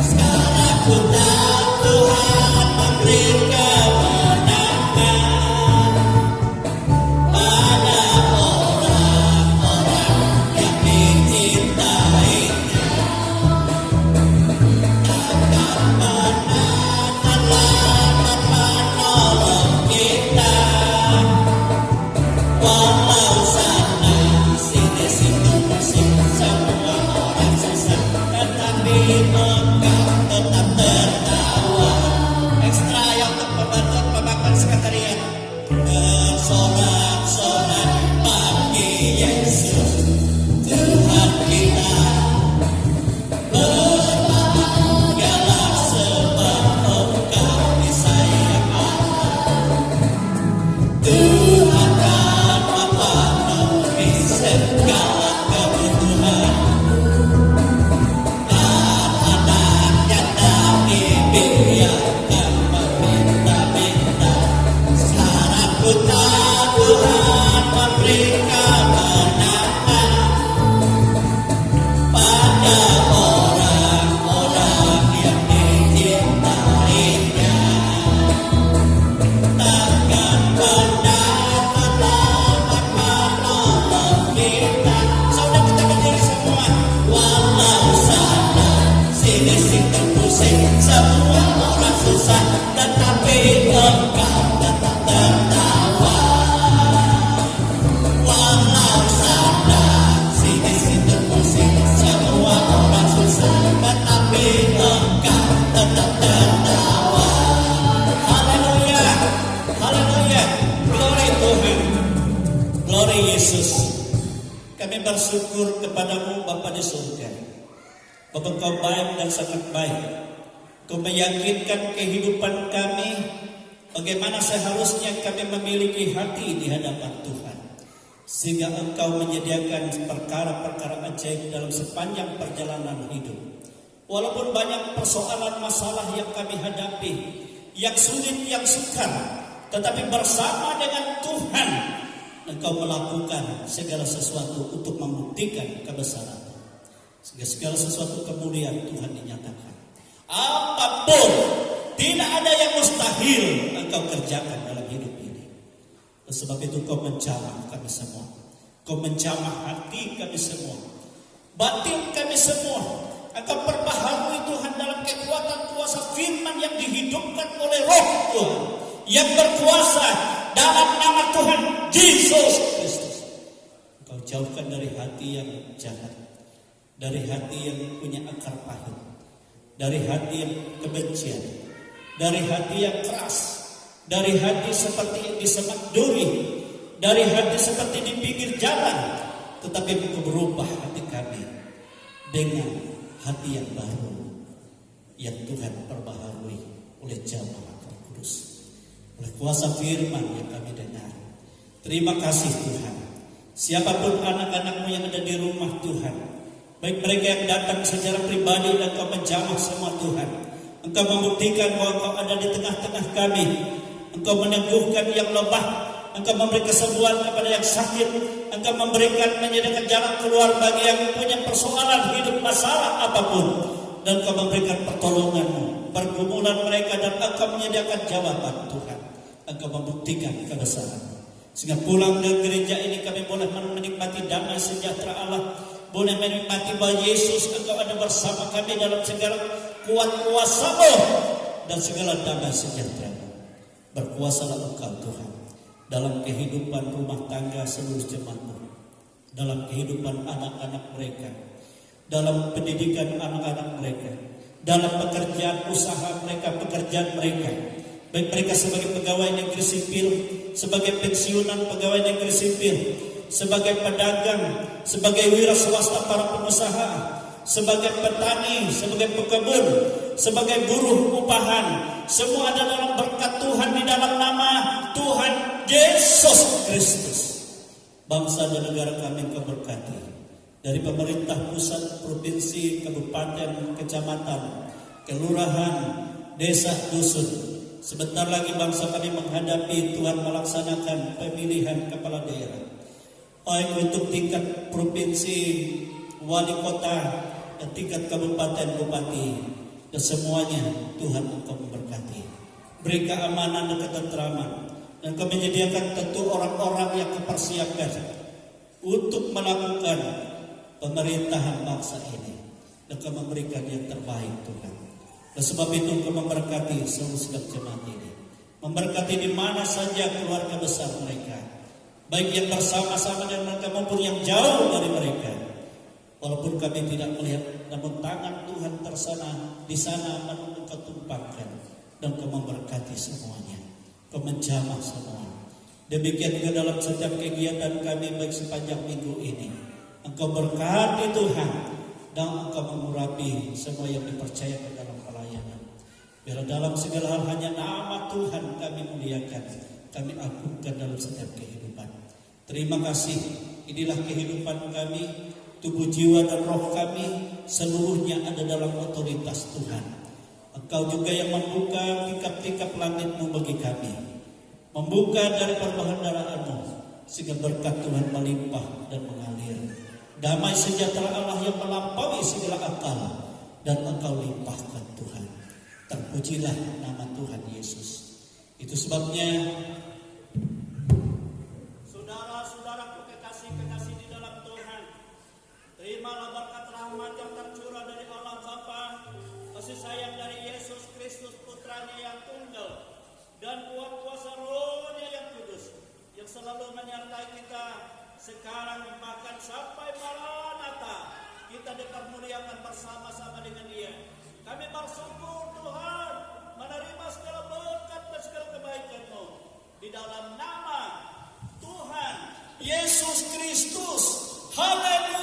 Sekarang Tuhan memberi kemenangan pada orang-orang yang dicintainya. Takkan pernah terlambat menolong kita. Walau sana sini situ pusing semua orang susah, tetapi Engkau tetap tertawa. Ekstra yang yang akan meminta-minta. Sekarang putra Tuhan memberi kemenangan pada orang-orang yang dicintainya. Takkan pernah terlambat menolong kita. Saudara kita berdiri semua. Walau sana sini pusing, semua orang susah, tetapi engkau tetap tertawa. Walau sana sini pusing, semua orang susah, tetapi engkau tetap tertawa. Haleluya, haleluya, glory Tuhan, glory Yesus. Kami bersyukur kepadamu Bapa di surga. Bapa, Kau baik dan sangat baik. Kau meyakinkan kehidupan kami bagaimana seharusnya kami memiliki hati di hadapan Tuhan, sehingga Engkau menyediakan perkara-perkara ajaib dalam sepanjang perjalanan hidup. Walaupun banyak persoalan masalah yang kami hadapi, yang sulit, yang sukar, tetapi bersama dengan Tuhan Engkau melakukan segala sesuatu untuk membuktikan kebesaran. Sehingga segala sesuatu kemuliaan Tuhan dinyatakan. Apapun, tidak ada yang mustahil Engkau kerjakan dalam hidup ini. Sebab itu Kau menjamah kami semua. Kau menjamah hati kami semua, batin kami semua. Engkau perbaharui Tuhan dalam kekuatan kuasa firman yang dihidupkan oleh Roh Tuhan yang berkuasa dalam nama Tuhan Yesus Kristus. Engkau jauhkan dari hati yang jahat, dari hati yang punya akar pahit, dari hati yang kebencian, dari hati yang keras, dari hati seperti yang di semak duri, dari hati seperti di pinggir jalan. Tetapi Engkau berubah hati kami dengan hati yang baru yang Tuhan perbaharui oleh jamaah Kudus, oleh kuasa firman yang kami dengar. Terima kasih Tuhan. Siapapun anak-anakmu yang ada di rumah Tuhan, baik mereka yang datang secara pribadi dan Kau menjamah semua Tuhan, Engkau membuktikan bahwa Engkau ada di tengah-tengah kami. Engkau menyembuhkan yang lemah, Engkau memberi kesembuhan kepada yang sakit, Engkau menyediakan jalan keluar bagi yang punya persoalan hidup, masalah apapun, dan Engkau memberikan pertolongan-Mu, pergumulan mereka, dan Engkau menyediakan jawaban Tuhan. Engkau membuktikan kebesaran. Sehingga pulang ke gereja ini kami boleh menikmati damai sejahtera Allah, boleh menikmati bahwa Yesus Engkau ada bersama kami dalam segala kuat kuasa-Mu dan segala damai sejahtera. Berkuasalah Engkau Tuhan dalam kehidupan rumah tangga seluruh jemaat-Mu, dalam kehidupan anak-anak mereka, dalam pendidikan anak-anak mereka, dalam pekerjaan usaha mereka, pekerjaan mereka, baik mereka sebagai pegawai negeri sipil, sebagai pensiunan pegawai negeri sipil, sebagai pedagang, sebagai wira swasta para pengusaha, sebagai petani, sebagai pekebun, sebagai buruh upahan, semua ada dalam berkat Tuhan di dalam nama Tuhan Yesus Kristus. Bangsa dan negara kami Engkau berkati, dari pemerintah pusat, provinsi, kabupaten, kecamatan, kelurahan, desa, dusun. Sebentar lagi bangsa kami menghadapi Tuhan melaksanakan pemilihan kepala daerah, baik untuk tingkat provinsi, wali kota, dan tingkat kabupaten, bupati, dan semuanya Tuhan Engkau memberkati. Beri keamanan dan ketenteraman, dan Kau menyediakan tentu orang-orang yang Kau persiapkan untuk melakukan pemerintahan bangsa ini, dan Kau memberikan yang terbaik Tuhan. Dan sebab itu Kau memberkati seluruh segala jemaat ini, memberkati di mana saja keluarga besar mereka, baik yang bersama-sama dengan mereka maupun yang jauh dari mereka. Walaupun kami tidak melihat, namun tangan Tuhan tersana di sana namun Engkau tumpahkan, dan Kau memberkati semuanya, Kau menjamah semua. Demikian juga dalam setiap kegiatan kami baik sepanjang minggu ini, Engkau berkati Tuhan, dan Engkau mengurapi semua yang dipercayakan dalam pelayanan. Biar dalam segala hal hanya nama Tuhan kami muliakan, kami agungkan dalam setiap kehidupan. Terima kasih. Inilah kehidupan kami, tubuh, jiwa, dan roh kami seluruhnya ada dalam otoritas Tuhan. Engkau juga yang membuka tikap-tikap langit-Mu bagi kami, membuka dari perbahan-Mu, sehingga berkat Tuhan melimpah dan mengalir. Damai sejahtera Allah yang melampaui segala akal, dan Engkau limpahkan Tuhan. Terpujilah nama Tuhan Yesus. Itu sebabnya, saudara-saudaraku kekasih-kekasih di dalam Tuhan, terimalah berkat rahmat yang tercurah dari Allah Bapa, kasih sayang dari Yesus Kristus Putranya yang tunggal, dan kuat kuasa Roh-Nya yang kudus, yang selalu menyertai kita sekarang bahkan sampai Maranatha, kita dipermuliakan bersama-sama dengan Dia. Kami bersyukur Tuhan menerima segala berkat dan segala kebaikan-Mu di dalam nama Tuhan Yesus Kristus. Haleluya.